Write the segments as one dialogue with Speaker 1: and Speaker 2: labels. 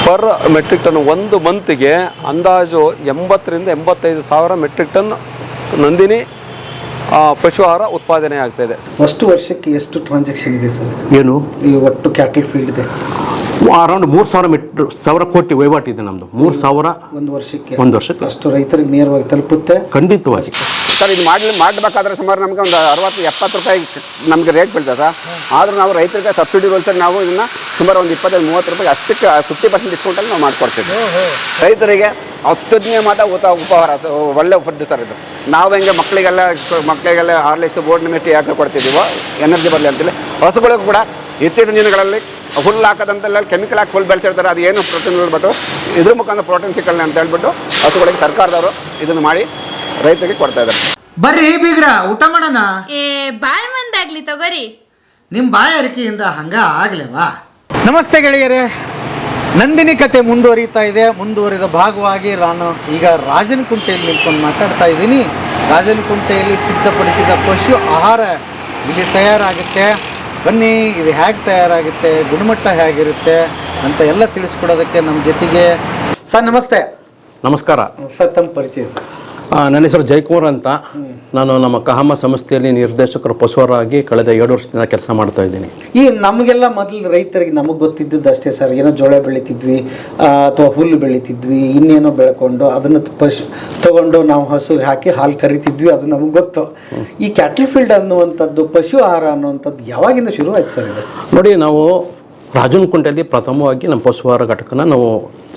Speaker 1: Per metric ton ಒಂದು ಮಂತ್ಗೆ ಅಂದಾಜು 80,000 metric ton Nandini ಪಶು ಆಹಾರ ಉತ್ಪಾದನೆ ಆಗ್ತಾಯಿದೆ.
Speaker 2: ಅಷ್ಟು ವರ್ಷಕ್ಕೆ ಎಷ್ಟು ಟ್ರಾನ್ಸಾಕ್ಷನ್ ಇದೆ ಸರ್?
Speaker 3: ಏನು
Speaker 2: ಈ ಒಟ್ಟು ಕ್ಯಾಟಲ್ ಫೀಲ್ಡ್ ಇದೆ
Speaker 3: ಅರೌಂಡ್ 3,000 ಕೋಟಿ ವಹಿವಾಟು ಇದೆ ನಮ್ಮದು. 3,000 ಒಂದು ವರ್ಷಕ್ಕೆ
Speaker 2: ಅಷ್ಟು ರೈತರಿಗೆ ನೇರವಾಗಿ ತಲುಪುತ್ತೆ
Speaker 3: ಖಂಡಿತವಾಗಿ.
Speaker 4: ಸರ್ ಇದು ಮಾಡಬೇಕಾದ್ರೆ ಸುಮಾರು ನಮಗೆ ಒಂದು 60-70 ರೂಪಾಯಿ ನಮಗೆ ರೇಟ್ ಬೀಳ್ತದೆ ಸರ್. ಆದರೂ ನಾವು ರೈತರಿಗೆ ಸಬ್ಸಿಡಿ ಗೋಲ್ಸಲ್ಲಿ ನಾವು ಇದನ್ನು ಸುಮಾರು ಒಂದು 25-30 ರೂಪಾಯಿ ಅಷ್ಟಕ್ಕೆ 50% ಡಿಸ್ಕೌಂಟಲ್ಲಿ ನಾವು ಮಾಡಿಕೊಡ್ತೀವಿ. ರೈತರಿಗೆ ಅತ್ಯುತ್ತಮ ಮಾತ ಉಪಹಾರ ಒಳ್ಳೆ ಫುಡ್ ಸರ್ ಇದು. ನಾವು ಹೆಂಗೆ ಮಕ್ಕಳಿಗೆಲ್ಲ ಹಾರ್ಲಿಕ್ಸ್ ಬೋರ್ಡ್ ಮೆಟ್ಟಿ ಯಾಕೆ ಕೊಡ್ತಿದ್ದೀವೋ ಎನರ್ಜಿ ಬರಲಿ ಅಂತೇಳಿ, ಹಸುಗಳಿಗೂ ಕೂಡ ಇತ್ತೀಚಿನ ದಿನಗಳಲ್ಲಿ ಹುಲ್ಲು ಹಾಕೋದಂತೆಲ್ಲ ಕೆಮಿಕಲ್ ಹಾಕಿ ಹುಲ್ಲು ಬೆಳೆಸಿರ್ತಾರೆ. ಅದು ಏನು ಪ್ರೋಟೀನ್ ಹೇಳ್ಬಿಟ್ಟು ಇದ್ರ ಮುಖಾಂತರ ಪ್ರೋಟೀನ್ ಸಿಕ್ಕಲ್ಲ ಅಂತ ಹೇಳ್ಬಿಟ್ಟು ಹಸುಗಳಿಗೆ ಸರ್ಕಾರದವರು ಇದನ್ನು ಮಾಡಿ ರೈತರಿಗೆ ಕೊಡ್ತಾ ಇದ್ದಾರೆ.
Speaker 2: ಬರ್ರಿ ಬೀಗ್ರ ಊಟ ಮಾಡೋಣ.
Speaker 5: ಬಾಳ್ ಮಂದಾಗ್ಲಿ ತಗೋರಿ.
Speaker 2: ನಿಮ್ಮ ಬಾಯಾರಿಕೆಯಿಂದ ಹಂಗ ಆಗ್ಲೇವಾ? ನಮಸ್ತೆ ಗೆಳೆಯರೇ, ನಂದಿನಿ ಕತೆ ಮುಂದುವರಿತಾ ಇದೆ. ಮುಂದುವರಿದ ಭಾಗವಾಗಿ ನಾನು ಈಗ ರಾಜನಕುಂಟೆಯಲ್ಲಿ ನಿಂತ್ಕೊಂಡು ಮಾತಾಡ್ತಾ ಇದ್ದೀನಿ. ರಾಜನಕುಂಟೆಯಲ್ಲಿ ಸಿದ್ಧಪಡಿಸಿದ ಪಶು ಆಹಾರ ಇಲ್ಲಿ ತಯಾರಾಗುತ್ತೆ. ಬನ್ನಿ, ಇದು ಹೇಗೆ ತಯಾರಾಗುತ್ತೆ, ಗುಣಮಟ್ಟ ಹೇಗಿರುತ್ತೆ ಅಂತ ಎಲ್ಲ ತಿಳಿಸ್ಕೊಡೋದಕ್ಕೆ ನಮ್ಮ ಜೊತೆಗೆ ಸರ್. ನಮಸ್ತೆ.
Speaker 3: ನಮಸ್ಕಾರ
Speaker 2: ಸರ್, ತಮ್ಮ ಪರಿಚಯ ಸರ್?
Speaker 3: ನನ್ನ ಹೆಸರು ಜಯಕುಮಾರ್ ಅಂತ. ನಾನು ನಮ್ಮ ಕಹಮ ಸಂಸ್ಥೆಯಲ್ಲಿ ನಿರ್ದೇಶಕರು ಪಶುವರಾಗಿ ಕಳೆದ 7 ವರ್ಷದಿಂದ ಕೆಲಸ ಮಾಡ್ತಾ ಇದ್ದೀನಿ.
Speaker 2: ಈ ನಮಗೆಲ್ಲ ಮೊದಲು ರೈತರಿಗೆ ನಮಗೆ ಗೊತ್ತಿದ್ದದ್ದು ಅಷ್ಟೇ ಸರ್. ಏನೋ ಜೋಳ ಬೆಳಿತಿದ್ವಿ ಅಥವಾ ಹುಲ್ಲು ಬೆಳಿತಿದ್ವಿ, ಇನ್ನೇನೋ ಬೆಳ್ಕೊಂಡು ಅದನ್ನು ತಗೊಂಡು ನಾವು ಹಸುಗೆ ಹಾಕಿ ಹಾಲು ಕರಿತಿದ್ವಿ, ಅದು ನಮಗೆ ಗೊತ್ತು. ಈ ಕ್ಯಾಟಲ್ ಫೀಲ್ಡ್ ಅನ್ನುವಂಥದ್ದು, ಪಶು ಆಹಾರ ಅನ್ನುವಂಥದ್ದು ಯಾವಾಗಿಂದ ಶುರು ಆಯ್ತು ಸರ್ ಇದು?
Speaker 3: ನೋಡಿ, ನಾವು ರಾಜನಕುಂಟೆಯಲ್ಲಿ ಪ್ರಥಮವಾಗಿ ನಮ್ಮ ಪಶುಹಾರ ಘಟಕನ ನಾವು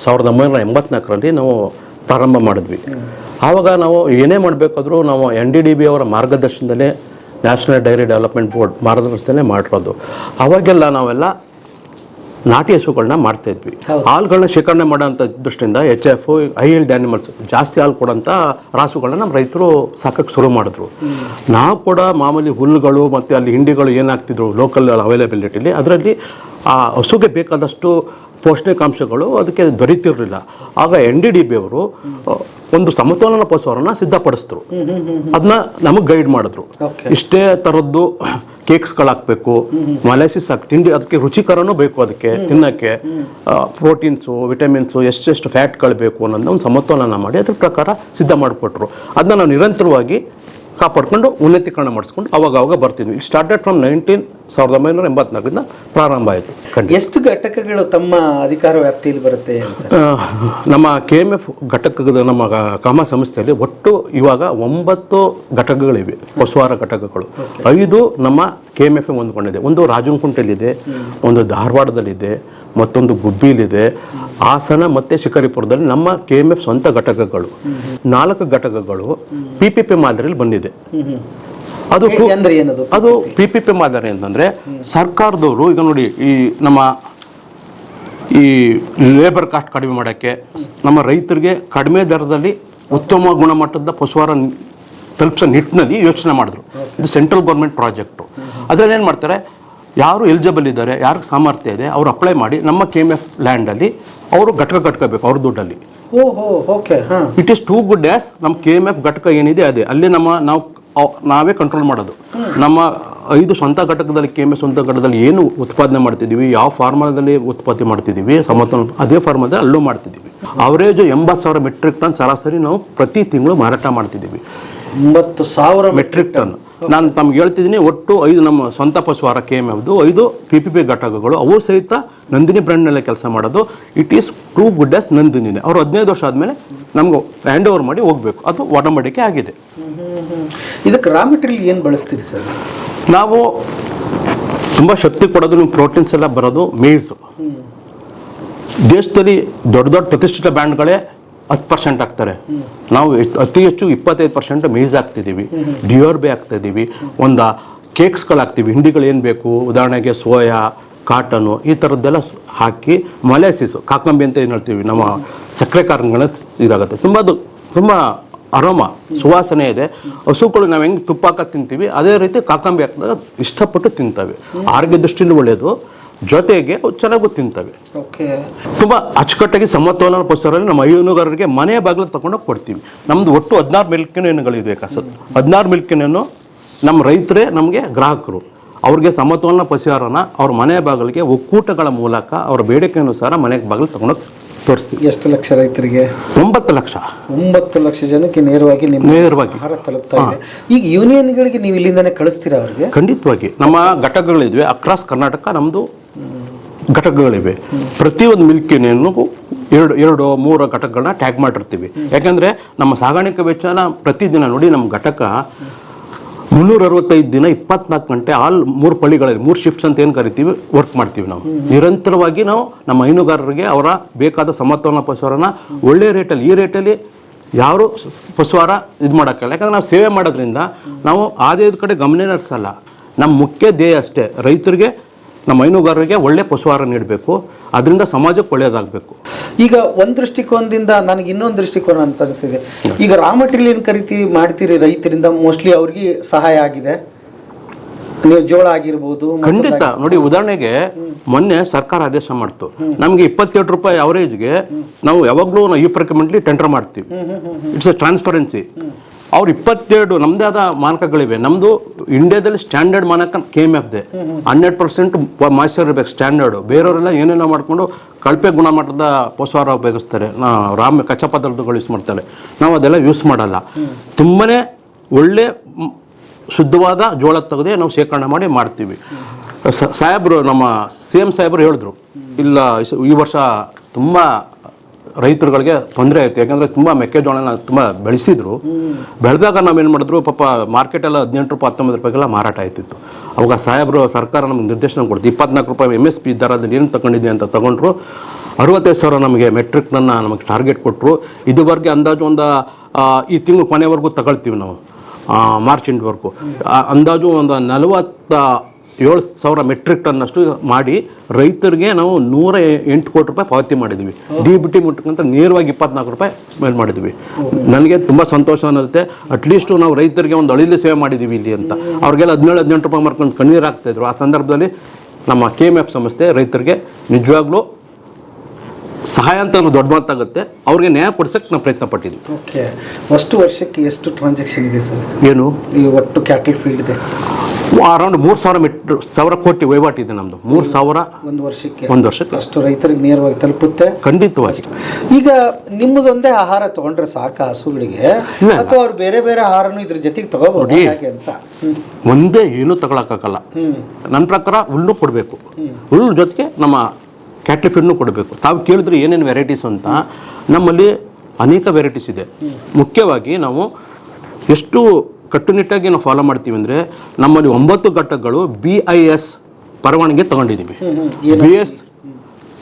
Speaker 3: 1984ರಲ್ಲಿ ನಾವು ಪ್ರಾರಂಭ ಮಾಡಿದ್ವಿ. ಆವಾಗ ನಾವು ಏನೇ ಮಾಡಬೇಕಾದ್ರೂ ನಾವು NDDB ಅವರ ಮಾರ್ಗದರ್ಶನದಲ್ಲೇ, ನ್ಯಾಷನಲ್ ಡೈರಿ ಡೆವಲಪ್ಮೆಂಟ್ ಬೋರ್ಡ್ ಮಾರ್ಗದರ್ಶನದಲ್ಲೇ ಮಾಡಿರೋದು. ಅವಾಗೆಲ್ಲ ನಾವೆಲ್ಲ ನಾಟಿ ಹಸುಗಳನ್ನ ಮಾಡ್ತಾಯಿದ್ವಿ. ಹಾಲುಗಳನ್ನ ಶೇಖರಣೆ ಮಾಡೋಂಥ ದೃಷ್ಟಿಯಿಂದ HF, ಹೈ-ಯೀಲ್ಡ್ ಆ್ಯನಿಮಲ್ಸ್, ಜಾಸ್ತಿ ಹಾಲು ಕೊಡೋಂಥ ರಾಸುಗಳನ್ನ ನಮ್ಮ ರೈತರು ಸಾಕಕ್ಕೆ ಶುರು ಮಾಡಿದ್ರು. ನಾವು ಕೂಡ ಮಾಮೂಲಿ ಹುಲ್ಲುಗಳು ಮತ್ತು ಅಲ್ಲಿ ಹಿಂಡಿಗಳು ಏನಾಗ್ತಿದ್ರು ಲೋಕಲ್ ಅವೈಲಬಿಲಿಟಿಲಿ, ಅದರಲ್ಲಿ ಆ ಹಸುಗೆ ಬೇಕಾದಷ್ಟು ಪೌಷ್ಟಿಕಾಂಶಗಳು ಅದಕ್ಕೆ ದೊರೀತಿರಲಿಲ್ಲ. ಆಗ NDDB ಅವರು ಒಂದು ಸಮತೋಲನ ಪಶುಹಾರನ ಸಿದ್ಧಪಡಿಸಿದ್ರು. ಅದನ್ನ ನಮಗೆ ಗೈಡ್ ಮಾಡಿದ್ರು. ಇಷ್ಟೇ ಥರದ್ದು ಕೇಕ್ಸ್ಗಳಾಗಬೇಕು, ಮೊಲಾಸಿಸ್ ತಿಂಡಿ, ಅದಕ್ಕೆ ರುಚಿಕರನೂ ಬೇಕು, ಅದಕ್ಕೆ ತಿನ್ನೋಕ್ಕೆ ಪ್ರೋಟೀನ್ಸು, ವಿಟಮಿನ್ಸು, ಎಷ್ಟೆಷ್ಟು ಫ್ಯಾಟ್ಗಳು ಬೇಕು ಅನ್ನೋದನ್ನ ಒಂದು ಸಮತೋಲನ ಮಾಡಿ ಅದ್ರ ಪ್ರಕಾರ ಸಿದ್ಧ ಮಾಡಿಕೊಟ್ರು. ಅದನ್ನ ನಾವು ನಿರಂತರವಾಗಿ ಕಾಪಾಡ್ಕೊಂಡು ಉನ್ನತೀಕರಣ ಮಾಡಿಸ್ಕೊಂಡು ಅವಾಗ ಬರ್ತಿದ್ವಿ. ಇಟ್ ಸ್ಟಾರ್ಟೆಡ್ ಫ್ರಮ್ 1984ರಿಂದ ಪ್ರಾರಂಭ ಆಯಿತು.
Speaker 2: ಎಷ್ಟು ಘಟಕಗಳು ತಮ್ಮ ಅಧಿಕಾರ ವ್ಯಾಪ್ತಿಯಲ್ಲಿ ಬರುತ್ತೆ?
Speaker 3: ನಮ್ಮ KMF ಘಟಕದ ನಮ್ಮ ಕಾಮ ಸಂಸ್ಥೆಯಲ್ಲಿ ಒಟ್ಟು ಇವಾಗ 9 ಘಟಕಗಳಿವೆ, ಪಶುಹಾರ ಘಟಕಗಳು. 5 ನಮ್ಮ KMF ಹೊಂದ್ಕೊಂಡಿದೆ. ಒಂದು ರಾಜನಕುಂಟೆಯಲ್ಲಿದೆ, ಒಂದು ಧಾರವಾಡದಲ್ಲಿದೆ, ಮತ್ತೊಂದು ಗುಬ್ಬಿಲಿದೆ, ಹಾಸನ ಮತ್ತು ಶಿಕಾರಿಪುರದಲ್ಲಿ ನಮ್ಮ KMF ಸ್ವಂತ ಘಟಕಗಳು. 4 ಘಟಕಗಳು PPP ಮಾದರಿಯಲ್ಲಿ ಬಂದಿದೆ. ಅದು PPP ಮಾದರಿ ಅಂತಂದರೆ ಸರ್ಕಾರದವರು ಈಗ ನೋಡಿ, ಈ ಲೇಬರ್ ಕಾಸ್ಟ್ ಕಡಿಮೆ ಮಾಡೋಕ್ಕೆ, ನಮ್ಮ ರೈತರಿಗೆ ಕಡಿಮೆ ದರದಲ್ಲಿ ಉತ್ತಮ ಗುಣಮಟ್ಟದ ಪಶುಹಾರ ತಲುಪಿಸೋ ನಿಟ್ಟಿನಲ್ಲಿ ಯೋಚನೆ ಮಾಡಿದ್ರು. ಇದು ಸೆಂಟ್ರಲ್ ಗೌರ್ಮೆಂಟ್ ಪ್ರಾಜೆಕ್ಟು. ಅದರಲ್ಲಿ ಏನು ಮಾಡ್ತಾರೆ, ಯಾರು ಎಲಿಜಿಬಲ್ ಇದ್ದಾರೆ, ಯಾರಿಗೆ ಸಾಮರ್ಥ್ಯ ಇದೆ, ಅವರು ಅಪ್ಲೈ ಮಾಡಿ ನಮ್ಮ KMF ಲ್ಯಾಂಡಲ್ಲಿ ಅವರು ಘಟಕ ಕಟ್ಕೋಬೇಕು ಅವ್ರ ದುಡ್ಡಲ್ಲಿ. It is too good as ನಮ್ಮ KMF ಘಟಕ ಏನಿದೆ ಅದೇ ಅಲ್ಲಿ ನಾವೇ ಕಂಟ್ರೋಲ್ ಮಾಡೋದು. ನಮ್ಮ 5 ಸ್ವಂತ ಘಟಕದಲ್ಲಿ, KMF ಸ್ವಂತ ಘಟಕದಲ್ಲಿ ಏನು ಉತ್ಪಾದನೆ ಮಾಡ್ತಿದ್ದೀವಿ, ಯಾವ ಫಾರ್ಮದಲ್ಲಿ ಉತ್ಪತ್ತಿ ಮಾಡ್ತಿದ್ದೀವಿ, ಸಮತೋಲನ ಅದೇ ಫಾರ್ಮದಲ್ಲಿ ಅಲ್ಲೂ ಮಾಡ್ತಿದ್ದೀವಿ. ಅವರೇಜು 80,000 ಮೆಟ್ರಿಕ್ ಟನ್ ಸರಾಸರಿ ನಾವು ಪ್ರತಿ ತಿಂಗಳು ಮಾರಾಟ ಮಾಡ್ತಿದ್ದೀವಿ.
Speaker 2: 80,000
Speaker 3: ಮೆಟ್ರಿಕ್ ಟನ್. ನಾನು ತಮ್ಗೆ ಹೇಳ್ತಿದ್ದೀನಿ, ಒಟ್ಟು 5 ನಮ್ಮ ಸ್ವಂತ ಪಶುಹಾರ KMFದು 5 PPP ಘಟಕಗಳು, ಅವು ಸಹಿತ ನಂದಿನಿ ಬ್ರ್ಯಾಂಡ್ನಲ್ಲೇ ಕೆಲಸ ಮಾಡೋದು. It is too good as ನಂದಿನಿನೇ. ಅವರು 15 ವರ್ಷ ಆದಮೇಲೆ ನಮ್ಗೆ ಹ್ಯಾಂಡ್ ಓವರ್ ಮಾಡಿ ಹೋಗಬೇಕು, ಅದು ಒಡಂಬಡಿಕೆ ಆಗಿದೆ.
Speaker 2: ಇದಕ್ಕೆ ರಾ ಮೆಟೀರಿಯಲ್ ಏನು ಬಳಸ್ತೀರಿ ಸರ್?
Speaker 3: ನಾವು ತುಂಬ ಶಕ್ತಿ ಕೊಡೋದು, ನಿಮ್ಮ ಪ್ರೋಟೀನ್ಸ್ ಎಲ್ಲ ಬರೋದು ಮೇಯ್ಸು. ದೇಶದಲ್ಲಿ ದೊಡ್ಡ ಪ್ರತಿಷ್ಠಿತ ಬ್ರ್ಯಾಂಡ್ಗಳೇ 10% ಆಗ್ತಾರೆ. ನಾವು ಅತಿ ಹೆಚ್ಚು 25% ಮೇಯ್ಸ್ ಹಾಕ್ತಿದ್ದೀವಿ, DRB ಹಾಕ್ತಿದ್ದೀವಿ, ಒಂದು ಕೇಕ್ಸ್ಗಳಾಗ್ತೀವಿ, ಹಿಂಡಿಗಳು ಏನು ಬೇಕು, ಉದಾಹರಣೆಗೆ ಸೋಯಾ, ಕಾಟನು, ಈ ಥರದ್ದೆಲ್ಲ ಹಾಕಿ ಮೊಲಾಸಿಸ್, ಕಾಕಂಬಿ ಅಂತ ಏನು ಹೇಳ್ತೀವಿ, ನಮ್ಮ ಸಕ್ಕರೆ ಕಾರಣಗಳ ಇದಾಗುತ್ತೆ. ತುಂಬ ಅರೋಮ, ಸುವಾಸನೆ ಇದೆ. ಹಸುಗಳು ನಾವು ಹೆಂಗೆ ತುಪ್ಪ ಹಾಕಿ ತಿಂತೀವಿ, ಅದೇ ರೀತಿ ಕಾಕಂಬಿ ಹಾಕಿದಾಗ ಇಷ್ಟಪಟ್ಟು ತಿಂತವೆ. ಆರೋಗ್ಯ ದೃಷ್ಟಿಯಿಂದ ಒಳ್ಳೆಯದು, ಜೊತೆಗೆ ಚೆನ್ನಾಗೂ ತಿಂತವೆ. ತುಂಬ ಅಚ್ಚುಕಟ್ಟಾಗಿ ಸಮತೋಲನ ಪಶುಹಾರದಲ್ಲಿ ನಮ್ಮ ಹೈನುಗಾರರಿಗೆ ಮನೆ ಬಾಗಿಲಿಗೆ ತಗೊಂಡೋಗಿ ಕೊಡ್ತೀವಿ. ನಮ್ಮದು ಒಟ್ಟು 16 ಮಿಲ್ಕಿನ ಹಣ್ಣುಗಳಿದೆ. 16 ಮಿಲ್ಕಿನ ಹಣ್ಣು ನಮ್ಮ ರೈತರೇ ನಮಗೆ ಗ್ರಾಹಕರು. ಅವ್ರಿಗೆ ಸಮತೋಲನ ಪಶುಹಾರನ ಅವ್ರ ಮನೆ ಬಾಗಿಲಿಗೆ ಒಕ್ಕೂಟಗಳ ಮೂಲಕ ಅವ್ರ ಬೇಡಿಕೆ ಅನುಸಾರ ಮನೆಗೆ ಬಾಗಿಲು ತಗೊಂಡೋಗಿ ತೋರಿಸ್ತೀವಿ.
Speaker 2: ಎಷ್ಟು ಲಕ್ಷ ರೈತರಿಗೆ?
Speaker 3: 9 ಲಕ್ಷ.
Speaker 2: 9 ಲಕ್ಷ ಜನಕ್ಕೆ ನೇರವಾಗಿ ನಿಮ್ಮ
Speaker 3: ನೇರವಾಗಿ
Speaker 2: ಆಹಾರ ತಲುಪ್ತಾ ಇದೆ. ಈಗ ಯೂನಿಯನ್ಗಳಿಗೆ ನೀವು ಇಲ್ಲಿಂದಾನೆ ಕಳಿಸ್ತೀರಾ ಅವ್ರಿಗೆ?
Speaker 3: ಖಂಡಿತವಾಗಿ ನಮ್ಮ ಘಟಕಗಳಿದ್ವಿ ಅಕ್ರಾಸ್ ಕರ್ನಾಟಕ. ನಮ್ಮದು ಘಟಕಗಳಿವೆ. ಪ್ರತಿಯೊಂದು ಮಿಲ್ಕ್ ಯೂನಿಯನ್ಗೂ 2-3 ಘಟಕಗಳನ್ನ ಟ್ಯಾಗ್ ಮಾಡಿರ್ತೀವಿ. ಯಾಕಂದರೆ ನಮ್ಮ ಸಾಗಾಣಿಕೆ ವೆಚ್ಚನ ಪ್ರತಿದಿನ ನೋಡಿ, ನಮ್ಮ ಘಟಕ 365 ದಿನ 24 ಗಂಟೆ ಆಲ್ 3 ಪಳ್ಳಿಗಳಲ್ಲಿ 3 ಶಿಫ್ಟ್ಸ್ ಅಂತ ಏನು ಕರಿತೀವಿ ವರ್ಕ್ ಮಾಡ್ತೀವಿ. ನಾವು ನಿರಂತರವಾಗಿ ನಾವು ನಮ್ಮ ಹೈನುಗಾರರಿಗೆ ಅವರ ಬೇಕಾದ ಸಮತೋಲನ ಪಶುಹಾರನ ಒಳ್ಳೆ ರೇಟಲ್ಲಿ, ಈ ರೇಟಲ್ಲಿ ಯಾರು ಪಶುಹಾರ ಇದು ಮಾಡೋಕ್ಕಲ್ಲ. ಯಾಕಂದರೆ ನಾವು ಸೇವೆ ಮಾಡೋದ್ರಿಂದ ನಾವು ಆದಾಯದ ಕಡೆ ಗಮನ ಹರಿಸಲ್ಲ. ನಮ್ಮ ಮುಖ್ಯ ಧ್ಯೇಯ ಅಷ್ಟೇ, ರೈತರಿಗೆ ನಮ್ಮ ಹೈನುಗಾರರಿಗೆ ಒಳ್ಳೆ ಪಶುಹಾರ ನೀಡಬೇಕು, ಅದರಿಂದ ಸಮಾಜಕ್ಕೆ ಒಳ್ಳೆಯದಾಗಬೇಕು.
Speaker 2: ಈಗ ಒಂದು ದೃಷ್ಟಿಕೋನದಿಂದ ನನಗೆ ಇನ್ನೊಂದು ದೃಷ್ಟಿಕೋನ ಅಂತ ಅನಿಸಿದೆ. ಈಗ ರಾ ಮಟೀರಿಯಲ್ ಮಾಡ್ತೀರಿ ರೈತರಿಂದ, ಮೋಸ್ಟ್ಲಿ ಅವ್ರಿಗೆ ಸಹಾಯ ಆಗಿದೆ. ನೀವು ಜೋಳ ಆಗಿರ್ಬೋದು.
Speaker 3: ಖಂಡಿತ ನೋಡಿ, ಉದಾಹರಣೆಗೆ ಮೊನ್ನೆ ಸರ್ಕಾರ ಆದೇಶ ಮಾಡ್ತು, ನಮಗೆ 27 ರೂಪಾಯಿ ಅವರೇಜ್ಗೆ ನಾವು ಯಾವಾಗಲೂ ನಾವು ಈ ಪ್ರಕ್ರಿಯೆಯಲ್ಲಿ ಟೆಂಡರ್ ಮಾಡ್ತೀವಿ. It's A transparency. ಅವ್ರು 22 ನಮ್ಮದೇ ಆದ ಮಾನಕಗಳಿವೆ. ನಮ್ಮದು ಇಂಡಿಯಾದಲ್ಲಿ ಸ್ಟ್ಯಾಂಡರ್ಡ್ ಮಾನಕ KMF ಇದೆ. 100% ಮಾಯ್ಶ್ಚರ್ ಇರಬೇಕು ಸ್ಟ್ಯಾಂಡರ್ಡು. ಬೇರೆಯವರೆಲ್ಲ ಏನೇನೋ ಮಾಡಿಕೊಂಡು ಕಳಪೆ ಗುಣಮಟ್ಟದ ಪಶುಹಾರ ಉಪಯೋಗಿಸ್ತಾರೆ, ಕಚ್ಚಾ ಪದಾರ್ಥಗಳು ಯೂಸ್ ಮಾಡ್ತಾರೆ. ನಾವು ಅದೆಲ್ಲ ಯೂಸ್ ಮಾಡಲ್ಲ. ತುಂಬನೇ ಒಳ್ಳೆ ಶುದ್ಧವಾದ ಜೋಳ ತೆಗೆದೇ ನಾವು ಶೇಖರಣೆ ಮಾಡಿ ಮಾಡ್ತೀವಿ. ಸಾಹೇಬರು, ನಮ್ಮ CM ಸಾಹೇಬರು ಹೇಳಿದ್ರು, ಇಲ್ಲ ಈ ವರ್ಷ ತುಂಬ ರೈತರುಗಳಿಗೆ ತೊಂದರೆ ಆಯಿತು. ಯಾಕಂದರೆ ತುಂಬ ಮೆಕ್ಕೆಜೋಳನ ತುಂಬ ಬೆಳೆಸಿದ್ರು. ಬೆಳೆದಾಗ ನಾವೇನು ಮಾಡಿದ್ರು, ಪಾಪ ಮಾರ್ಕೆಟೆಲ್ಲ 18 ರೂಪಾಯಿ 19 ರೂಪಾಯಿಗೆಲ್ಲ ಮಾರಾಟ ಆಯ್ತಿತ್ತು. ಅವಾಗ ಸಾಹೇಬರು ಸರ್ಕಾರ ನಮ್ಗೆ ನಿರ್ದೇಶನ ಕೊಡ್ತು, 24 ರೂಪಾಯಿ MSP ದರದಲ್ಲಿ ಏನು ತಗೊಂಡಿದ್ದೆ ಅಂತ ತಗೊಂಡ್ರು. 65,000 ನಮಗೆ ಮೆಟ್ರಿಕ್ನನ್ನು ನಮಗೆ ಟಾರ್ಗೆಟ್ ಕೊಟ್ಟರು. ಇದುವರೆಗೆ ಅಂದಾಜು ಒಂದು ಈ ತಿಂಗಳು ಕೊನೆವರೆಗೂ ತಗೊಳ್ತೀವಿ ನಾವು, ಮಾರ್ಚ್ ಎಂಡ್ವರೆಗೂ. ಅಂದಾಜು ಒಂದು 47,000 ಮೆಟ್ರಿಕ್ ಟನ್ನಷ್ಟು ಮಾಡಿ ರೈತರಿಗೆ ನಾವು 108 ಕೋಟಿ ರೂಪಾಯಿ ಪಾವತಿ ಮಾಡಿದ್ವಿ. DBT ಮುಟ್ಟಕ್ಕಂತ ನೇರವಾಗಿ 24 ರೂಪಾಯಿ ಮೇಲೆ ಮಾಡಿದ್ವಿ. ನನಗೆ ತುಂಬ ಸಂತೋಷ ಅನ್ನಿಸುತ್ತೆ. ಅಟ್ಲೀಸ್ಟು ನಾವು ರೈತರಿಗೆ ಒಂದು ಅಳಿಲು ಸೇವೆ ಮಾಡಿದ್ದೀವಿ ಇಲ್ಲಿ ಅಂತ. ಅವ್ರಿಗೆಲ್ಲ 17-18 ರೂಪಾಯಿ ಮಾರ್ಕೊಂಡು ಕಣ್ಣೀರು ಹಾಕ್ತಾಯಿದ್ರು. ಆ ಸಂದರ್ಭದಲ್ಲಿ ನಮ್ಮ KMF ಸಂಸ್ಥೆ ರೈತರಿಗೆ ನಿಜವಾಗ್ಲೂ ಸಹಾಯ ಅಂತ ದೊಡ್ಡ ಮಾತಾಗುತ್ತೆ. ಅವ್ರಿಗೆ ನ್ಯಾಯ ಕೊಡ್ಸಕ್ಕೆ ನಾವು ಪ್ರಯತ್ನ ಪಟ್ಟಿದ್ವಿ.
Speaker 2: ಓಕೆ, ಅಷ್ಟು ವರ್ಷಕ್ಕೆ ಎಷ್ಟು ಟ್ರಾನ್ಸಾಕ್ಷನ್ ಇದೆ ಸರ್?
Speaker 3: ಏನು
Speaker 2: ಈ ಒಟ್ಟು ಕ್ಯಾಟಲ್ ಫೀಲ್ಡ್ ಇದೆ?
Speaker 3: ಅರೌಂಡ್ 3,000 ಕೋಟಿ ವಹಿವಾಟು ಇದೆ ನಮ್ಮದು. 3,000 ಒಂದು ವರ್ಷಕ್ಕೆ
Speaker 2: ಅಷ್ಟು ರೈತರಿಗೆ ನೇರವಾಗಿ ತಲುಪುತ್ತೆ.
Speaker 3: ಖಂಡಿತವಾಗಿ.
Speaker 2: ಈಗ ನಿಮ್ಮದೊಂದೇ ಆಹಾರ ತಗೊಂಡ್ರೆ ಸಾಕ ಹಸುಗಳಿಗೆ, ಅಥವಾ ಅವ್ರು ಬೇರೆ ಬೇರೆ ಆಹಾರನು ಇದ್ರ ಜೊತೆಗೆ ತಗೋಬಹುದು ಹೇಗೆ ಅಂತ?
Speaker 3: ಒಂದೇ ಏನು ತಗೊಳಕ್ಕಾಗಲ್ಲ. ನನ್ನ ಪ್ರಕಾರ ಹುಲ್ಲು ಕೊಡಬೇಕು, ಹುಲ್ಲು ಜೊತೆಗೆ ನಮ್ಮ ಕ್ಯಾಟ್ಲ್ ಫೀಡ್ನು ಕೊಡಬೇಕು. ತಾವು ಕೇಳಿದ್ರೆ ಏನೇನು ವೆರೈಟೀಸ್ ಅಂತ, ನಮ್ಮಲ್ಲಿ ಅನೇಕ ವೆರೈಟೀಸ್ ಇದೆ. ಮುಖ್ಯವಾಗಿ ನಾವು ಎಷ್ಟು ಕಟ್ಟುನಿಟ್ಟಾಗಿ ನಾವು ಫಾಲೋ ಮಾಡ್ತೀವಿ ಅಂದರೆ, ನಮ್ಮಲ್ಲಿ 9 ಘಟಕಗಳು BIS ಪರವಾನಗಿ ತಗೊಂಡಿದ್ದೀವಿ. BS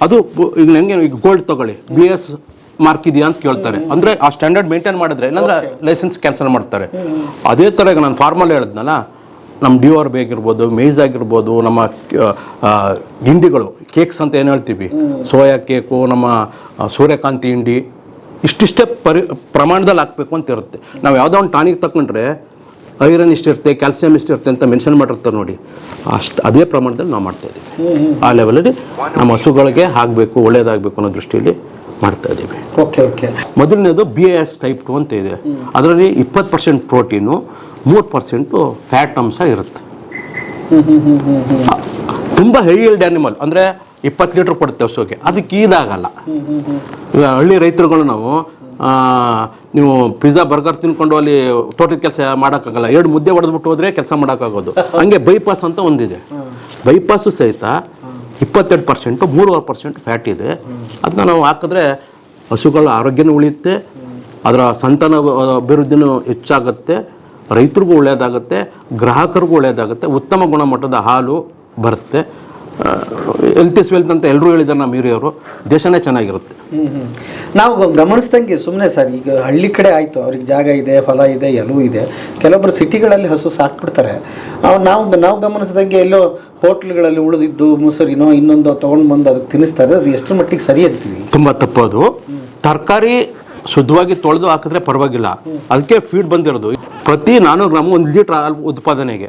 Speaker 3: ಅದು ಈಗ ನನಗೆ ಈಗ ಗೋಲ್ಡ್ ತಗೊಳ್ಳಿ, BS ಮಾರ್ಕ್ ಇದೆಯಾ ಅಂತ ಕೇಳ್ತಾರೆ. ಅಂದರೆ ಆ ಸ್ಟ್ಯಾಂಡರ್ಡ್ ಮೇಂಟೈನ್ ಮಾಡಿದ್ರೆ, ಇಲ್ಲಾಂದ್ರೆ ಲೈಸೆನ್ಸ್ ಕ್ಯಾನ್ಸಲ್ ಮಾಡ್ತಾರೆ. ಅದೇ ಥರ ಈಗ ನಾನು ಫಾರ್ಮಲ್ ಹೇಳಿದ್ನಲ್ಲ, ನಮ್ಮ DORB ಆಗಿರ್ಬೋದು, ಮೇಜ್ ಆಗಿರ್ಬೋದು, ನಮ್ಮ ಹಿಂಡಿಗಳು ಕೇಕ್ಸ್ ಅಂತ ಏನು ಹೇಳ್ತೀವಿ, ಸೋಯಾ ಕೇಕು, ನಮ್ಮ ಸೂರ್ಯಕಾಂತಿ ಹಿಂಡಿ, ಇಷ್ಟಿಷ್ಟೇ ಪ್ರಮಾಣದಲ್ಲಿ ಹಾಕಬೇಕು ಅಂತ ಇರುತ್ತೆ. ನಾವು ಯಾವುದೋ ಒಂದು ಟಾನಿಕ್ ತಗೊಂಡ್ರೆ ಐರನ್ ಇಷ್ಟಿರುತ್ತೆ, ಕ್ಯಾಲ್ಸಿಯಂ ಇಷ್ಟಿರುತ್ತೆ ಅಂತ ಮೆನ್ಷನ್ ಮಾಡಿರ್ತಾರೆ ನೋಡಿ, ಅದೇ ಪ್ರಮಾಣದಲ್ಲಿ ನಾವು ಮಾಡ್ತಾಯಿದ್ದೀವಿ. ಆ ಲೆವೆಲಲ್ಲಿ ನಮ್ಮ ಹಸುಗಳಿಗೆ ಆಗಬೇಕು, ಒಳ್ಳೇದಾಗಬೇಕು ಅನ್ನೋ ದೃಷ್ಟಿಯಲ್ಲಿ ಮಾಡ್ತಾ ಇದ್ದೀವಿ.
Speaker 2: Okay okay.
Speaker 3: ಮೊದಲನೇದು BIS ಟೈಪ್ 2 ಅಂತ ಇದೆ. ಅದರಲ್ಲಿ 20% ಪ್ರೋಟೀನು, 3% ಫ್ಯಾಟ್ ಅಂಶ ಇರುತ್ತೆ. ತುಂಬ ಹೈ ಈಲ್ಡ್ ಆ್ಯನಿಮಲ್ ಅಂದರೆ 20 ಲೀಟ್ರ್ ಕೊಡುತ್ತೆ ಹಸುಗೆ. ಅದಕ್ಕೆ ಇದಾಗಲ್ಲ. ಈಗ ಹಳ್ಳಿ ರೈತರುಗಳು ನಾವು ನೀವು ಪಿಜ್ಜಾ ಬರ್ಗರ್ ತಿನ್ಕೊಂಡು ಅಲ್ಲಿ ತೋಟದ ಕೆಲಸ ಮಾಡೋಕ್ಕಾಗಲ್ಲ. 2 ಮುದ್ದೆ ಹೊಡೆದ್ಬಿಟ್ಟು ಹೋದರೆ ಕೆಲಸ ಮಾಡೋಕ್ಕಾಗೋದು. ಹಂಗೆ ಬೈಪಾಸ್ ಅಂತ ಒಂದಿದೆ. ಬೈಪಾಸು ಸಹಿತ 22%, 3% ಫ್ಯಾಟ್ ಇದೆ. ಅದನ್ನ ನಾವು ಹಾಕಿದ್ರೆ ಹಸುಗಳ ಆರೋಗ್ಯನೂ ಉಳಿಯುತ್ತೆ, ಅದರ ಸಂತಾನ ಅಭಿವೃದ್ಧಿನೂ ಹೆಚ್ಚಾಗುತ್ತೆ, ರೈತರಿಗೂ ಒಳ್ಳೆಯದಾಗುತ್ತೆ, ಗ್ರಾಹಕರಿಗೂ ಒಳ್ಳೆಯದಾಗುತ್ತೆ, ಉತ್ತಮ ಗುಣಮಟ್ಟದ ಹಾಲು ಬರುತ್ತೆ. ಹೆಲ್ತ್ ಇಸ್ ವೆಲ್ತ್ ಅಂತ ಎಲ್ಲರೂ ಹೇಳಿದ್ದಾರೆ ನಮ್ಮ ಹಿರಿಯವರು. ದೇಶನೇ ಚೆನ್ನಾಗಿರುತ್ತೆ.
Speaker 2: ನಾವು ಗಮನಿಸ್ದಂಗೆ ಸುಮ್ಮನೆ ಸರ್, ಈಗ ಹಳ್ಳಿ ಕಡೆ ಆಯಿತು, ಅವ್ರಿಗೆ ಜಾಗ ಇದೆ, ಹೊಲ ಇದೆ, ಎಲ್ಲವೂ ಇದೆ. ಕೆಲವೊಬ್ಬರು ಸಿಟಿಗಳಲ್ಲಿ ಹಸು ಸಾಕ್ಬಿಡ್ತಾರೆ. ನಾವು ಗಮನಿಸಿದಂಗೆ ಎಲ್ಲೋ ಹೋಟ್ಲ್ಗಳಲ್ಲಿ ಉಳಿದಿದ್ದು ಮೊಸರಿನೋ ಇನ್ನೊಂದು ತೊಗೊಂಡು ಬಂದು ಅದಕ್ಕೆ ತಿನ್ನಿಸ್ತಾರೆ. ಅದು ಎಷ್ಟರ ಮಟ್ಟಿಗೆ ಸರಿ ಅಂತೀವಿ?
Speaker 3: ತುಂಬ ತಪ್ಪೋದು. ತರಕಾರಿ ಶುದ್ಧವಾಗಿ ತೊಳೆದು ಹಾಕಿದ್ರೆ ಪರವಾಗಿಲ್ಲ. ಅದಕ್ಕೆ ಫೀಡ್ ಬಂದಿರೋದು. ಪ್ರತಿ 400 ಗ್ರಾಮ್ 1 ಲೀಟ್ರ್ ಹಾಲು ಉತ್ಪಾದನೆಗೆ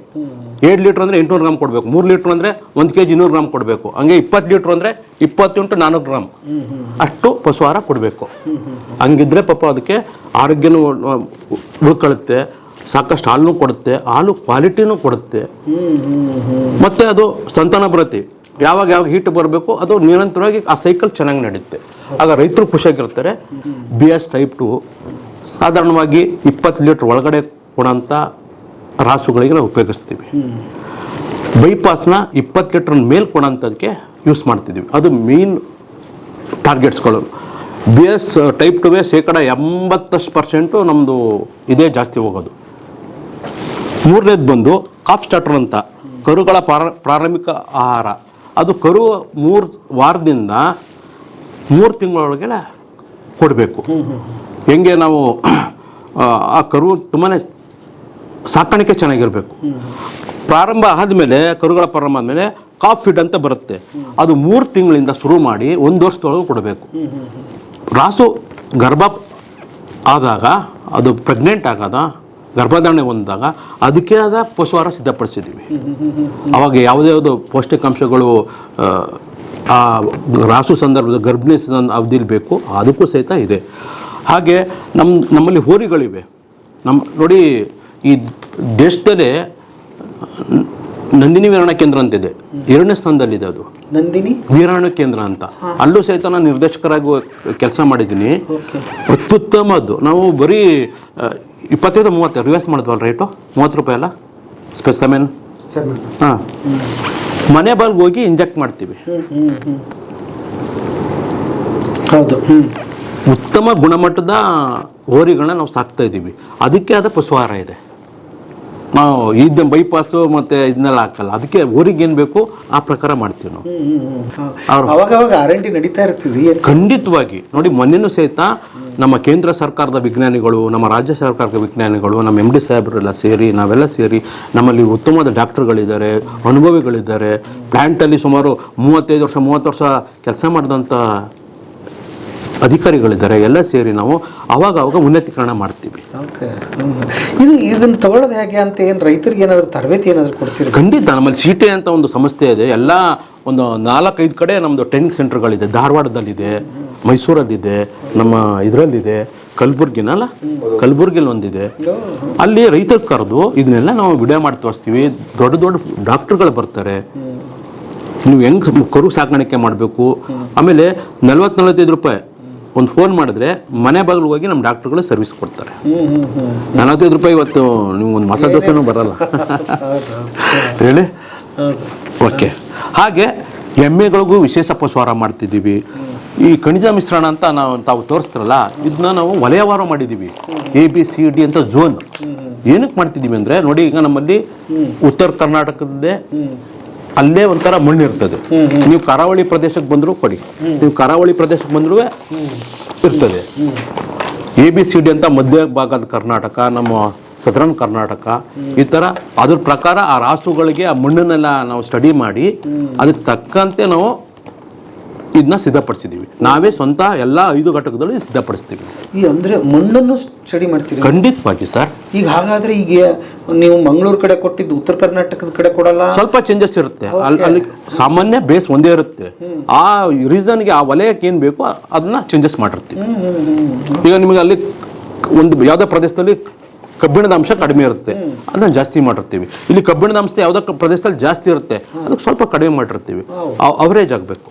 Speaker 3: 7 ಲೀಟ್ರ್ ಅಂದರೆ 800 ಗ್ರಾಮ್ ಕೊಡಬೇಕು. 3 ಲೀಟ್ರ್ ಅಂದರೆ 1 kg 200 ಗ್ರಾಮ್ ಕೊಡಬೇಕು. ಹಂಗೆ 20 ಲೀಟ್ರ್ ಅಂದರೆ 20 × 400 ಗ್ರಾಮ್ ಅಷ್ಟು ಪಶುಹಾರ ಕೊಡಬೇಕು. ಹಂಗಿದ್ರೆ ಪಾಪ ಅದಕ್ಕೆ ಆರೋಗ್ಯನೂ ಉಳ್ಕೊಳ್ಳುತ್ತೆ, ಸಾಕಷ್ಟು ಹಾಲನ್ನು ಕೊಡುತ್ತೆ, ಹಾಲು ಕ್ವಾಲಿಟಿನೂ ಕೊಡುತ್ತೆ, ಮತ್ತು ಅದು ಸಂತಾನಭ್ರತಿ ಯಾವಾಗ ಹೀಟ್ ಬರಬೇಕು ಅದು ನಿರಂತರವಾಗಿ ಆ ಸೈಕಲ್ ಚೆನ್ನಾಗಿ ನಡೆಯುತ್ತೆ. ಆಗ ರೈತರು ಖುಷಿಯಾಗಿರ್ತಾರೆ. BS ಟೈಪ್ 2 ಸಾಧಾರಣವಾಗಿ 20 ಲೀಟ್ರ್ ಒಳಗಡೆ ಕೊಡೋಂಥ ರಾಸುಗಳಿಗೆ ನಾವು ಉಪಯೋಗಿಸ್ತೀವಿ. ಬೈಪಾಸ್ನ 20 ಲೀಟ್ರ್ ಮೇಲೆ ಕೊಡೋಂಥದಕ್ಕೆ ಯೂಸ್ ಮಾಡ್ತಿದ್ದೀವಿ. ಅದು ಮೇನ್ ಟಾರ್ಗೆಟ್ಸ್ಗಳು. BS ಟೈಪ್ 2 ಶೇಕಡ 80% ನಮ್ಮದು ಇದೇ ಜಾಸ್ತಿ ಹೋಗೋದು. ಮೂರನೇದು ಬಂದು ಕಾಫ್ ಸ್ಟಾರ್ಟರ್ ಅಂತ ಕರುಗಳ ಪ್ರಾರಂಭಿಕ ಆಹಾರ. ಅದು ಕರು 3 ವಾರದಿಂದ 3 ತಿಂಗಳೊಳಗೆ ಕೊಡಬೇಕು. ಹೆಂಗೆ ನಾವು ಆ ಕರು ತುಂಬಾ ಸಾಕಾಣಿಕೆ ಚೆನ್ನಾಗಿರಬೇಕು. ಪ್ರಾರಂಭ ಆದಮೇಲೆ ಕರುಗಳ ಪ್ರಾರಂಭ ಆದಮೇಲೆ ಕಾಫ್ ಫೀಡ್ ಅಂತ ಬರುತ್ತೆ. ಅದು 3 ತಿಂಗಳಿಂದ ಶುರು ಮಾಡಿ 1 ವರ್ಷದೊಳಗೆ ಕೊಡಬೇಕು. ರಾಸು ಗರ್ಭ ಆದಾಗ ಅದು ಪ್ರೆಗ್ನೆಂಟ್ ಆಗಾದ ಗರ್ಭಧಾರಣೆ ಹೊಂದಾಗ ಅದಕ್ಕೆ ಆದ ಪಶುಹಾರ ಸಿದ್ಧಪಡಿಸಿದ್ದೀವಿ. ಅವಾಗ ಯಾವುದ್ಯಾವುದು ಪೌಷ್ಟಿಕಾಂಶಗಳು ಆ ರಾಸು ಸಂದರ್ಭದ ಗರ್ಭಿಣಿ ಅವಧಿಲಿ ಬೇಕು ಅದಕ್ಕೂ ಸಹಿತ ಇದೆ. ಹಾಗೆ ನಮ್ಮಲ್ಲಿ ಹೋರಿಗಳಿವೆ. ನೋಡಿ ಈ ದೇಶದಲ್ಲೇ ನಂದಿನಿ ವೀರಾಣ ಕೇಂದ್ರ ಅಂತಿದೆ, 2ನೇ ಸ್ಥಾನದಲ್ಲಿದೆ. ಅದು
Speaker 2: ನಂದಿನಿ
Speaker 3: ವೀರಾಣ ಕೇಂದ್ರ ಅಂತ. ಅಲ್ಲೂ ಸಹಿತ ನಾನು ನಿರ್ದೇಶಕರಾಗಿ ಕೆಲಸ ಮಾಡಿದ್ದೀನಿ. ಅತ್ಯುತ್ತಮದ್ದು. ನಾವು ಬರೀ 25-30 ರಿವರ್ಸ್ ಮಾಡಿದ್ವಲ್ಲ ರೇಟು, 30 ರೂಪಾಯಿ ಅಲ್ಲ ಸ್ಪೆಸಮೆನ್. ಹಾಂ, ಮನೆ ಬಾಲ್ಗೆ ಹೋಗಿ ಇಂಜೆಕ್ಟ್ ಮಾಡ್ತೀವಿ.
Speaker 2: ಹೌದು.
Speaker 3: ಉತ್ತಮ ಗುಣಮಟ್ಟದ ಹೋರಿಗಳನ್ನ ನಾವು ಸಾಕ್ತಾ ಇದ್ದೀವಿ. ಅದಕ್ಕೆ ಆದ ಪಶುಹಾರ ಇದೆ. ನಾವು ಇದನ್ನ ಬೈಪಾಸು ಮತ್ತು ಇದನ್ನೆಲ್ಲ ಹಾಕಲ್ಲ. ಅದಕ್ಕೆ ಹೋರಿಗೆ ಏನು ಬೇಕು ಆ ಪ್ರಕಾರ ಮಾಡ್ತೀವಿ ನಾವು.
Speaker 2: ಅವಾಗ R&D ನಡೀತಾ ಇರ್ತೀವಿ.
Speaker 3: ಖಂಡಿತವಾಗಿ. ನೋಡಿ, ಮೊನ್ನೆನೂ ಸಹಿತ ನಮ್ಮ ಕೇಂದ್ರ ಸರ್ಕಾರದ ವಿಜ್ಞಾನಿಗಳು, ನಮ್ಮ ರಾಜ್ಯ ಸರ್ಕಾರದ ವಿಜ್ಞಾನಿಗಳು, ನಮ್ಮ MD ಸಾಹೇಬರೆಲ್ಲ ಸೇರಿ, ನಾವೆಲ್ಲ ಸೇರಿ, ನಮ್ಮಲ್ಲಿ ಉತ್ತಮವಾದ ಡಾಕ್ಟರ್ಗಳಿದ್ದಾರೆ, ಅನುಭವಿಗಳಿದ್ದಾರೆ. ಪ್ಲ್ಯಾಂಟಲ್ಲಿ ಸುಮಾರು 30 ವರ್ಷ ಕೆಲಸ ಮಾಡಿದಂಥ ಅಧಿಕಾರಿಗಳಿದ್ದಾರೆ. ಎಲ್ಲ ಸೇರಿ ನಾವು ಅವಾಗ ಉನ್ನತೀಕರಣ ಮಾಡ್ತೀವಿ.
Speaker 2: ಇದನ್ನು ತಗೊಳ್ಳೋದು ಹೇಗೆ ಅಂತ ಏನು ರೈತರಿಗೆ ಏನಾದರೂ ತರಬೇತಿ ಏನಾದರೂ ಕೊಡ್ತೀರಿ?
Speaker 3: ಖಂಡಿತ. ನಮ್ಮಲ್ಲಿ CT ಅಂತ ಒಂದು ಸಂಸ್ಥೆ ಇದೆ. ಎಲ್ಲ ಒಂದು 4-5 ಕಡೆ ನಮ್ಮದು ಟ್ರೈನಿಂಗ್ ಸೆಂಟರ್ಗಳಿದೆ. ಧಾರವಾಡದಲ್ಲಿದೆ, ಮೈಸೂರಲ್ಲಿದೆ, ನಮ್ಮ ಇದರಲ್ಲಿದೆ, ಕಲಬುರ್ಗಿಲಿ ಒಂದಿದೆ. ಅಲ್ಲಿ ರೈತರು ಕರೆದು ಇದನ್ನೆಲ್ಲ ನಾವು ವಿಡಿಯೋ ಮಾಡಿ ತೋರಿಸ್ತೀವಿ. ದೊಡ್ಡ ಡಾಕ್ಟರ್ಗಳು ಬರ್ತಾರೆ. ನೀವು ಹೆಂಗೆ ಕರು ಸಾಕಾಣಿಕೆ ಮಾಡಬೇಕು. ಆಮೇಲೆ 40-45 ರೂಪಾಯಿ ಒಂದು ಫೋನ್ ಮಾಡಿದ್ರೆ ಮನೆ ಬಾಗಿಲಿಗೆ ಹೋಗಿ ನಮ್ಮ ಡಾಕ್ಟರ್ಗಳು ಸರ್ವಿಸ್ ಕೊಡ್ತಾರೆ. 45 ರೂಪಾಯಿ ಇವತ್ತು ನೀವು ಒಂದು ಮಸಾಲೆ ದೋಸೆನೂ ಬರಲ್ಲ ಹೇಳಿ. ಓಕೆ. ಹಾಗೆ ಎಮ್ಮೆಗಳಿಗೂ ವಿಶೇಷ ಪಶುಹಾರ ಮಾಡ್ತಿದ್ದೀವಿ. ಈ ಖನಿಜ ಮಿಶ್ರಣ ಅಂತ ತಾವು ತೋರಿಸ್ತಾರಲ್ಲ, ಇದನ್ನ ನಾವು ವಲಯವಾರ ಮಾಡಿದ್ದೀವಿ. ABCD ಅಂತ ಝೋನ್. ಏನಕ್ಕೆ ಮಾಡ್ತಿದ್ದೀವಿ ಅಂದರೆ, ನೋಡಿ, ಈಗ ನಮ್ಮಲ್ಲಿ ಉತ್ತರ ಕರ್ನಾಟಕದ್ದೇ ಅಲ್ಲೇ ಒಂಥರ ಮಣ್ಣು ಇರ್ತದೆ. ನೀವು ಕರಾವಳಿ ಪ್ರದೇಶಕ್ಕೆ ಬಂದರೂ ಕೊಡಿ, ನೀವು ಕರಾವಳಿ ಪ್ರದೇಶಕ್ಕೆ ಬಂದರೂ ಇರ್ತದೆ. ABCD ಅಂತ ಮಧ್ಯ ಭಾಗದ ಕರ್ನಾಟಕ, ನಮ್ಮ ಸದರ್ನ್ ಕರ್ನಾಟಕ, ಈ ಥರ ಅದ್ರ ಪ್ರಕಾರ ಆ ರಾಸುಗಳಿಗೆ ಆ ಮಣ್ಣನ್ನೆಲ್ಲ ನಾವು ಸ್ಟಡಿ ಮಾಡಿ ಅದಕ್ಕೆ ತಕ್ಕಂತೆ ನಾವು ಇದನ್ನ ಸಿದ್ಧಪಡಿಸಿದ್ದೀವಿ. ನಾವೇ ಸ್ವಂತ ಎಲ್ಲ 5 ಘಟಕದಲ್ಲಿ ಸಿದ್ಧಪಡಿಸ್ತೀವಿ.
Speaker 2: ಅಂದರೆ ಮಣ್ಣನ್ನು ಸ್ಟಡಿ ಮಾಡ್ತೀವಿ?
Speaker 3: ಖಂಡಿತವಾಗಿ ಸರ್.
Speaker 2: ಈಗ ಹಾಗಾದ್ರೆ ಈಗ ನೀವು ಮಂಗಳೂರು ಕಡೆ ಕೊಟ್ಟಿದ್ದು ಉತ್ತರ ಕರ್ನಾಟಕದ ಕಡೆ ಕೊಡಲ್ಲ?
Speaker 3: ಸ್ವಲ್ಪ ಚೇಂಜಸ್ ಇರುತ್ತೆ. ಅಲ್ಲಿ ಸಾಮಾನ್ಯ ಬೇಸ್ ಒಂದೇ ಇರುತ್ತೆ. ಆ ರೀಸನ್ಗೆ ಆ ವಲಯಕ್ಕೆ ಏನು ಬೇಕೋ ಅದನ್ನ ಚೇಂಜಸ್ ಮಾಡಿರ್ತೀವಿ. ಈಗ ನಿಮಗೆ ಅಲ್ಲಿ ಒಂದು ಯಾವುದೋ ಪ್ರದೇಶದಲ್ಲಿ ಕಬ್ಬಿಣದ ಅಂಶ ಕಡಿಮೆ ಇರುತ್ತೆ, ಅದನ್ನ ಜಾಸ್ತಿ ಮಾಡಿರ್ತೀವಿ. ಇಲ್ಲಿ ಕಬ್ಬಿಣದ ಅಂಶ ಯಾವುದೋ ಪ್ರದೇಶದಲ್ಲಿ ಜಾಸ್ತಿ ಇರುತ್ತೆ, ಅದಕ್ಕೆ ಸ್ವಲ್ಪ ಕಡಿಮೆ ಮಾಡಿರ್ತೀವಿ. ಅವರೇಜ್ ಆಗಬೇಕು.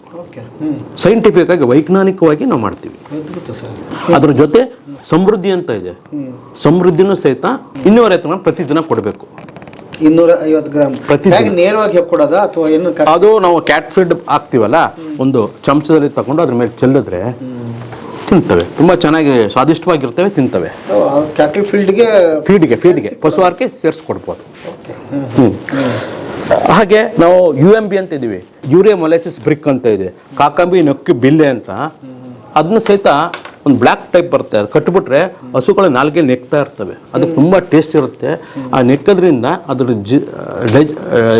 Speaker 3: ಸೈಂಟಿಫಿಕ್ ಆಗಿ ವೈಜ್ಞಾನಿಕವಾಗಿ ನಾವು ಮಾಡ್ತೀವಿ. ಅದ್ರ ಜೊತೆ ಸಮೃದ್ಧಿ ಅಂತ ಇದೆ. ಸಮೃದ್ಧಿನೂ ಸಹಿತ 250 ಗ್ರಾಮ್ ಪ್ರತಿದಿನ ಕೊಡಬೇಕು.
Speaker 2: 250 ಗ್ರಾಮ್ ಪ್ರತಿದಿನ ನೇರವಾಗಿ ಕೊಡೋದಾ ಅಥವಾ ಏನು?
Speaker 3: ಅದು ನಾವು ಕ್ಯಾಟ್ ಫೀಡ್ ಹಾಕ್ತೀವಲ್ಲ, ಒಂದು ಚಮಚದಲ್ಲಿ ತಗೊಂಡು ಅದ್ರ ಮೇಲೆ ಚೆಲ್ಲಿದ್ರೆ ತಿಂತವೆ. ತುಂಬಾ ಚೆನ್ನಾಗಿ ಸ್ವಾದಿಷ್ಟವಾಗಿರ್ತವೆ, ತಿಂತವೆ.
Speaker 2: ಕ್ಯಾಟಲ್ ಫೀಡ್ಗೆ
Speaker 3: ಪಶುಹಾರಕ್ಕೆ ಸೇರಿಸ್ಕೊಡ್ಬೋದು. ಹಾಗೆ ನಾವು UMB ಅಂತ ಇದೀವಿ, ಯೂರಿಯಾ ಮೊಲಾಸಿಸ್ ಬ್ರಿಕ್ ಅಂತ ಇದೆ, ಕಾಕಂಬಿ ನಕ್ಕಿ ಬಿಲ್ಲೆ ಅಂತ. ಅದನ್ನ ಸಹಿತ ಒಂದು ಬ್ಲ್ಯಾಕ್ ಟೈಪ್ ಬರುತ್ತೆ. ಅದು ಕಟ್ಬಿಟ್ರೆ ಹಸುಗಳು ನಾಲ್ಗೆ ನೆಕ್ತಾ ಇರ್ತವೆ. ಅದು ತುಂಬ ಟೇಸ್ಟ್ ಇರುತ್ತೆ. ಆ ನೆಕ್ಕದ್ರಿಂದ ಅದ್ರ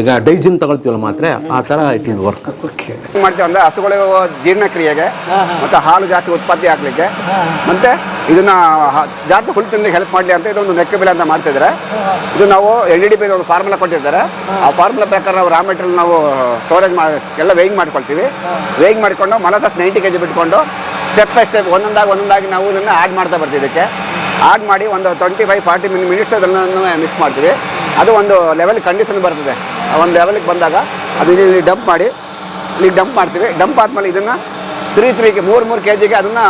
Speaker 3: ಈಗ ಡೈಜಿನ್ ತಗೊಳ್ತೀವಲ್ಲ ಮಾತ್ರ, ಆ ಥರ ಇಟ್ ವಿಲ್ ವರ್ಕ್.
Speaker 4: ಮಾಡ್ತೀವಿ ಅಂದರೆ ಹಸುಗಳು ಜೀರ್ಣಕ್ರಿಯೆಗೆ ಮತ್ತು ಹಾಲು ಜಾಸ್ತಿ ಉತ್ಪತ್ತಿ ಆಗಲಿಕ್ಕೆ, ಮತ್ತು ಇದನ್ನು ಜಾಸ್ತಿ ಹುಳು ತಿಂದು ಹೆಲ್ಪ್ ಮಾಡಲಿ ಅಂತ ಇದೊಂದು ನೆಕ್ಕೆ ಬೆಲೆ ಅಂತ ಮಾಡ್ತಿದ್ದಾರೆ. ಇದು ನಾವು NDDP ಒಂದು ಫಾರ್ಮುಲಾ ಕೊಟ್ಟಿದ್ದಾರೆ. ಆ ಫಾರ್ಮುಲಾ ಪ್ರಕಾರ ನಾವು ರಾ ಮೆಟೀರಿಯಲ್ ನಾವು ಸ್ಟೋರೇಜ್ ಮಾಡಿ ಎಲ್ಲ ವೇಯಿಂಗ್ ಮಾಡ್ಕೊಳ್ತೀವಿ. ವೇಯಿಂಗ್ ಮಾಡಿಕೊಂಡು ಮೊಲಾಸಸ್ 90 kg ಬಿಟ್ಕೊಂಡು ಸ್ಟೆಪ್ ಬೈ ಸ್ಟೆಪ್ ಒಂದೊಂದಾಗಿ ನಾವು ಇದನ್ನು ಆ್ಯಡ್ ಮಾಡ್ತಾ ಬರ್ತೀವಿ. ಇದಕ್ಕೆ ಆ್ಯಡ್ ಮಾಡಿ ಒಂದು 25-40 ಮಿನಿಟ್ಸ್ ಅದನ್ನು ಮಿಕ್ಸ್ ಮಾಡ್ತೀವಿ. ಅದು ಒಂದು ಲೆವೆಲ್ ಕಂಡೀಷನ್ ಬರ್ತದೆ. ಒಂದು ಲೆವೆಲಿಗೆ ಬಂದಾಗ ಅದು ಇಲ್ಲಿ ಡಂಪ್ ಮಾಡಿ ಇಲ್ಲಿ ಡಂಪ್ ಮಾಡ್ತೀವಿ. ಡಂಪ್ ಆದಮೇಲೆ ಇದನ್ನು 3 ಕೆ ಜಿಗೆ ಅದನ್ನು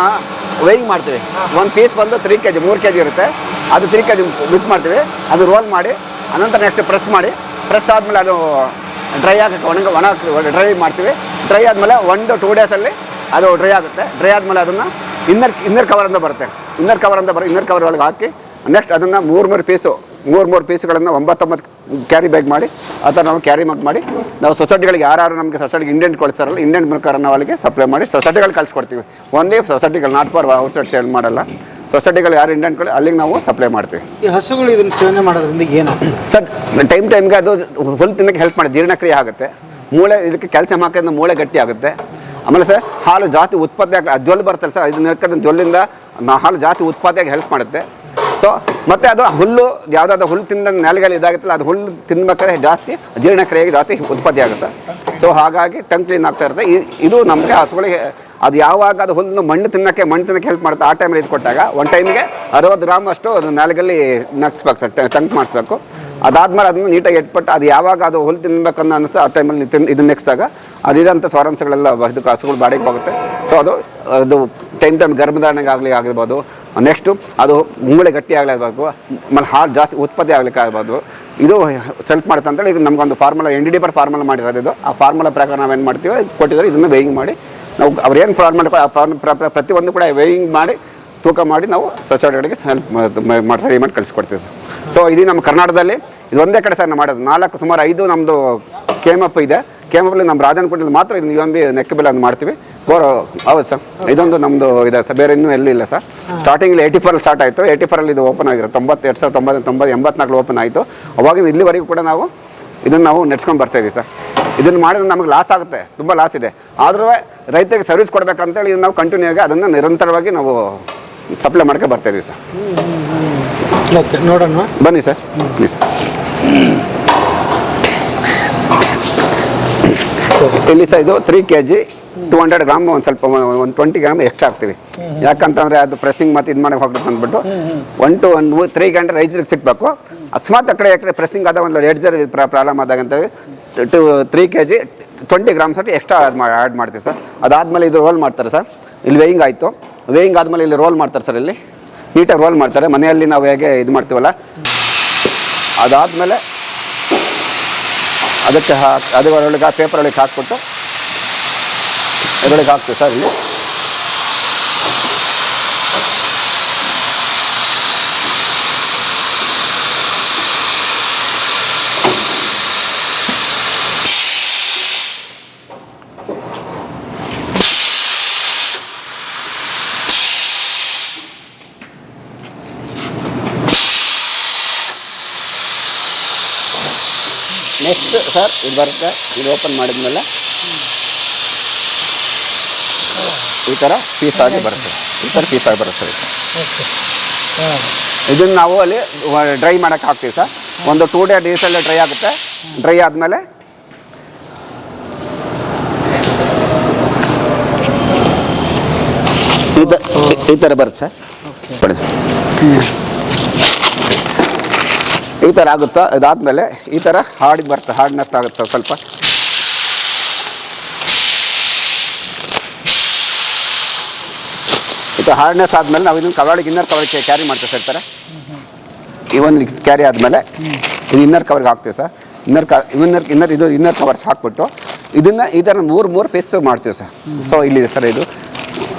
Speaker 4: ವೇಯಿಂಗ್ ಮಾಡ್ತೀವಿ. ಒಂದು ಪೀಸ್ ಬಂದು 3 ಕೆ ಜಿ 3 ಕೆ ಜಿ ಇರುತ್ತೆ. ಅದು 3 ಕೆ ಜಿ ಮಿಕ್ಸ್ ಮಾಡ್ತೀವಿ. ಅದು ರೋಲ್ ಮಾಡಿ ಅನಂತರ ನೆಕ್ಸ್ಟ್ ಪ್ರೆಸ್ ಮಾಡಿ, ಪ್ರೆಸ್ ಆದಮೇಲೆ ಅದು ಡ್ರೈ ಆಗಕ್ಕೆ ಒಣ ಡ್ರೈ ಮಾಡ್ತೀವಿ. ಡ್ರೈ ಆದಮೇಲೆ 1-2 ಡೇಸಲ್ಲಿ ಅದು ಡ್ರೈ ಆಗುತ್ತೆ. ಡ್ರೈ ಆದಮೇಲೆ ಅದನ್ನು ಇನ್ನರ್ ಕವರ್ ಅಂತ ಬರುತ್ತೆ. ಇನ್ನರ್ ಕವರ್ ಒಳಗೆ ಹಾಕಿ ನೆಕ್ಸ್ಟ್ ಅದನ್ನು 3 ಪೀಸ್ಗಳನ್ನು 9 ಕ್ಯಾರಿ ಬ್ಯಾಗ್ ಮಾಡಿ ಆ ಥರ ನಾವು ಕ್ಯಾರಿ ಮಾಡಿ ನಾವು ಸೊಸೈಟಿಗಳಿಗೆ ಯಾರು ನಮಗೆ ಸೊಸೈಟಿಗೆ ಇಂಡೆಂಟ್ ಕೊಡ್ತಾರಲ್ಲ, ಇಂಡೆಂಟ್ ಮೂಲಕ ನಾವು ಅಲ್ಲಿಗೆ ಸಪ್ಲೈ ಮಾಡಿ ಸೊಸೈಟಿಗಳು ಕಳಿಸ್ಕೊಡ್ತೀವಿ. ಓನ್ಲಿ ಸೊಸೈಟಿಗಳು, ನಾಟ್ ಫಾರ್ ಔಟ್ಸೈಡ್ ಸೇಲ್ ಮಾಡಲ್ಲ. ಸೊಸೈಟಿಗಳು ಯಾರು ಇಂಡೆಂಟ್ಗಳು ಅಲ್ಲಿಗೆ ನಾವು ಸಪ್ಲೈ ಮಾಡ್ತೀವಿ.
Speaker 2: ಈ ಹಸುಗಳು ಇದನ್ನು ಸೇವನೆ ಮಾಡೋದ್ರಿಂದ ಏನಾಗುತ್ತೆ
Speaker 4: ಸರ್? ಟೈಮ್ಗೆ ಅದು ಹುಲ್ಲು ತಿನ್ನಕ್ಕೆ ಹೆಲ್ಪ್ ಮಾಡಿ, ಜೀರ್ಣಕ್ರಿಯೆ ಆಗುತ್ತೆ. ಮೂಳೆ ಇದಕ್ಕೆ ಕ್ಯಾಲ್ಸಿಯಂ ಹಾಕೋದ್ರಿಂದ ಮೂಳೆ ಗಟ್ಟಿ ಆಗುತ್ತೆ. ಆಮೇಲೆ ಸರ್ ಹಾಲು ಜಾಸ್ತಿ ಉತ್ಪತ್ತಿ ಜೊಲ್ಲು ಬರ್ತಲ್ಲ ಸರ್, ಇದನ್ನ ಹಾಕೋದ್ರಿಂದ ಜೊಲ್ಲಿಂದ ಹಾಲು ಜಾಸ್ತಿ ಉತ್ಪತ್ತಿಯಾಗಿ ಹೆಲ್ಪ್ ಮಾಡುತ್ತೆ. ಸೊ ಮತ್ತು ಅದು ಹುಲ್ಲು ಯಾವುದಾದ್ರು ಹುಲ್ಲು ತಿಂದ ನೆಲಗಳು ಇದಾಗುತ್ತಲ್ಲ, ಅದು ಹುಲ್ಲು ತಿನ್ಬೇಕಾದ್ರೆ ಜಾಸ್ತಿ ಜೀರ್ಣಕ್ರಿಯೆಗೆ ಜಾಸ್ತಿ ಉತ್ಪತ್ತಿ ಆಗುತ್ತೆ. ಸೊ ಹಾಗಾಗಿ ಟಂಗ್ ಕ್ಲೀನ್ ಆಗ್ತಾ ಇರುತ್ತೆ. ಇದು ನಮಗೆ ಹಸುಗಳಿಗೆ ಅದು ಯಾವಾಗ ಅದು ಹುಲ್ಲು ಮಣ್ಣು ತಿನ್ನಕ್ಕೆ ಹೆಲ್ಪ್ ಮಾಡುತ್ತೆ. ಆ ಟೈಮಲ್ಲಿ ಇದು ಕೊಟ್ಟಾಗ ಒಂದು ಟೈಮಿಗೆ 60 ಗ್ರಾಮ್ ಅಷ್ಟು ಅದು ನಾಲಿಗೆಯಲ್ಲಿ ನಗ್ಸ್ಬೇಕು ಸರ್, ಟಂಕ್ ಮಾಡಿಸ್ಬೇಕು. ಅದಾದ್ಮೇಲೆ ಅದನ್ನು ನೀಟಾಗಿ ಇಟ್ಬಿಟ್ಟು ಅದು ಯಾವಾಗ ಅದು ಹುಲ್ಲು ತಿನ್ಬೇಕನ್ನೋ ಅನ್ನಿಸ್ತು ಆ ಟೈಮಲ್ಲಿ ಇದನ್ನ ನೆಕ್ಸ್ದಾಗ ಅದಿರೋಂಥ ಸ್ವಾರಂಶಗಳೆಲ್ಲ ಇದಕ್ಕೆ ಹಸುಗಳು ಬಾಡಿಗೆ ಹೋಗುತ್ತೆ. ಸೊ ಅದು ಟೈಮ್ ಗರ್ಭಧಾರಣೆಗೆ ಆಗಿರ್ಬೋದು, ನೆಕ್ಸ್ಟು ಅದು ಮೂಳೆ ಗಟ್ಟಿ ಆಗಲೇಬೇಕು, ಆಮೇಲೆ ಹಾಲು ಜಾಸ್ತಿ ಉತ್ಪತ್ತಿ ಆಗ್ಲಿಕ್ಕೆ ಆಗ್ಬೋದು. ಇದು ಸ್ವಲ್ಪ ಮಾಡುತ್ತೆ ಅಂತೇಳಿ ಈಗ ನಮಗೊಂದು ಫಾರ್ಮುಲಾ NDD per ಫಾರ್ಮುಲಾ ಮಾಡಿರೋದು. ಇದು ಆ ಫಾರ್ಮುಲಾ ಪ್ರಕಾರ ನಾವೇನು ಮಾಡ್ತೀವಿ ಕೊಟ್ಟಿದ್ದಾರೆ. ಇದನ್ನು ವೇಯಿಂಗ್ ಮಾಡಿ ನಾವು ಅವ್ರೇನು ಫಾರ್ಮುಲಾ ಆ ಪ್ರತಿಯೊಂದು ಕೂಡ ವೇಯಿಂಗ್ ಮಾಡಿ ತೂಕ ಮಾಡಿ ನಾವು ಸೊಸೈಟಿಗಳಿಗೆ ಹೆಲ್ಪ್ ರೆಡಿ ಮಾಡಿ ಕಳಿಸ್ಕೊಡ್ತೀವಿ ಸರ್. ಸೊ ಇದು ನಮ್ಮ ಕರ್ನಾಟಕದಲ್ಲಿ ಇದು ಒಂದೇ ಕಡೆ ಸರ್ ನಾವು ಮಾಡೋದು. ಸುಮಾರು 5 ನಮ್ಮದು KMF ಇದೆ. KMFಲ್ಲಿ ನಮ್ಮ ರಾಜನಕೋಟೆಯಲ್ಲಿ ಮಾತ್ರ ಇದು UMB ನೆಕ್ಕಬಿಲ್ ಅಂತ ಮಾಡ್ತೀವಿ. ಹೌದು ಸರ್, ಇದೊಂದು ನಮ್ಮದು ಇದೆ ಸರ್, ಬೇರೆ ಇನ್ನೂ ಎಲ್ಲೂ ಇಲ್ಲ ಸರ್. ಸ್ಟಾರ್ಟಿಂಗಲ್ಲಿ 84 ಸ್ಟಾರ್ಟ್ ಆಯಿತು. 84 ಇದು ಓಪನ್ ಆಗಿರೋ 1984 ಓಪನ್ ಆಯಿತು. ಅವಾಗಿಂದ ಇಲ್ಲಿವರೆಗೂ ಕೂಡ ನಾವು ಇದನ್ನು ನಾವು ನೆಡ್ಸ್ಕೊಂಡು ಬರ್ತಾಯಿದ್ದೀವಿ ಸರ್. ಇದನ್ನು ಮಾಡಿದ್ರೆ ನಮಗೆ ಲಾಸ್ ಆಗುತ್ತೆ, ತುಂಬ ಲಾಸ್ ಇದೆ. ಆದರೂ ರೈತರಿಗೆ ಸರ್ವಿಸ್ ಕೊಡಬೇಕಂತೇಳಿ ನಾವು ಕಂಟಿನ್ಯೂ ಆಗಿ ಅದನ್ನು ನಿರಂತರವಾಗಿ ನಾವು ಸಪ್ಲೈ ಮಾಡ್ಕೊಂಡು ಬರ್ತಾಯಿದ್ದೀವಿ ಸರ್.
Speaker 2: ಓಕೆ, ನೋಡೋಣ
Speaker 4: ಬನ್ನಿ ಸರ್ ಪ್ಲೀಸ್. ಇಲ್ಲಿ ಸರ್ ಇದು 3 kg 200 ಗ್ರಾಮ್ ಒಂದು ಸ್ವಲ್ಪ 120 ಗ್ರಾಮ್ ಎಕ್ಸ್ಟ್ರಾ ಹಾಕ್ತೀವಿ. ಯಾಕಂತಂದರೆ ಅದು ಪ್ರೆಸ್ಸಿಂಗ್ ಮತ್ತು ಇದು ಮಾಡಕ್ಕೆ ಹೋಗ್ಬಿಟ್ಟು ಅಂದ್ಬಿಟ್ಟು 1-3 ಗಂಟೆ ರೈತರಿಗೆ ಸಿಗಬೇಕು. ಅಕಸ್ಮಾತ್ ಆ ಕಡೆ ಪ್ರೆಸ್ಸಿಂಗ್ ಆದ ಒಂದು ರೇಡ್ಜರ್ ಪ್ರಾಬ್ಲಮ್ ಆದಾಗ ಅಂತ 3 kg 20 ಗ್ರಾಮ್ಸ್ ಅಷ್ಟು ಎಕ್ಸ್ಟ್ರಾ ಆ್ಯಡ್ ಮಾಡ್ತೀವಿ ಸರ್. ಅದಾದಮೇಲೆ ಇದು ರೋಲ್ ಮಾಡ್ತಾರೆ ಸರ್. ಇಲ್ಲಿ ವೇಯಿಂಗ್ ಆಯಿತು. ವೇಯಿಂಗ್ ಆದಮೇಲೆ ಇಲ್ಲಿ ರೋಲ್ ಮಾಡ್ತಾರೆ ಸರ್. ಇಲ್ಲಿ ನೀಟಾಗಿ ರೋಲ್ ಮಾಡ್ತಾರೆ. ಮನೆಯಲ್ಲಿ ನಾವು ಹೇಗೆ ಇದು ಮಾಡ್ತೀವಲ್ಲ, ಅದಾದಮೇಲೆ ಅದಕ್ಕೆ ಅದು ಒಳಗೆ ಪೇಪರ್ ಒಳಗೆ ಹಾಕ್ಬಿಟ್ಟು ಇದರೊಳಗೆ ಹಾಕ್ತೀವಿ ಸರ್. ಇಲ್ಲಿ ನೆಕ್ಸ್ಟ್ ಸರ್ ಇದು ಬರುತ್ತೆ. ಇದು ಓಪನ್ ಮಾಡಿದ್ಮೇಲೆ ಈ ಥರ ಪೀಸ್ ಆಗಿ ಬರುತ್ತೆ. ಸರ್ ಇದನ್ನು ನಾವು ಅಲ್ಲಿ ಡ್ರೈ ಮಾಡೋಕ್ಕೆ ಹಾಕ್ತೀವಿ ಸರ್. ಒಂದು 2 ಡೇಸಲ್ಲಿ ಡ್ರೈ ಆಗುತ್ತೆ. ಡ್ರೈ ಆದಮೇಲೆ ಈ ಥರ ಬರುತ್ತೆ ಸರ್. ಈ ಥರ ಆಗುತ್ತೋ. ಇದಾದಮೇಲೆ ಈ ಥರ ಹಾರ್ಡಿಗೆ ಬರುತ್ತೆ, ಹಾರ್ಡ್ನೆಸ್ ಆಗುತ್ತೆ ಸ್ವಲ್ಪ. ಇದು ಹಾರ್ಡ್ನೆಸ್ ಆದಮೇಲೆ ನಾವು ಇದನ್ನು ಇನ್ನರ್ ಕವರ್ಗೆ ಕ್ಯಾರಿ ಮಾಡ್ತೀವಿ ಸರ್. ಈ ಥರ ಈ ಒಂದು ಕ್ಯಾರಿ ಆದಮೇಲೆ ಇದು ಇನ್ನರ್ ಕವರ್ಗೆ ಹಾಕ್ತೀವಿ ಸರ್. ಇನ್ನರ್ ಕವರ್ಸ್ ಹಾಕ್ಬಿಟ್ಟು ಇದನ್ನು ಈ ಥರ 3 ಪೀಸ್ ಮಾಡ್ತೀವಿ ಸರ್. ಸೊ ಇಲ್ಲಿದೆ ಸರ್ ಇದು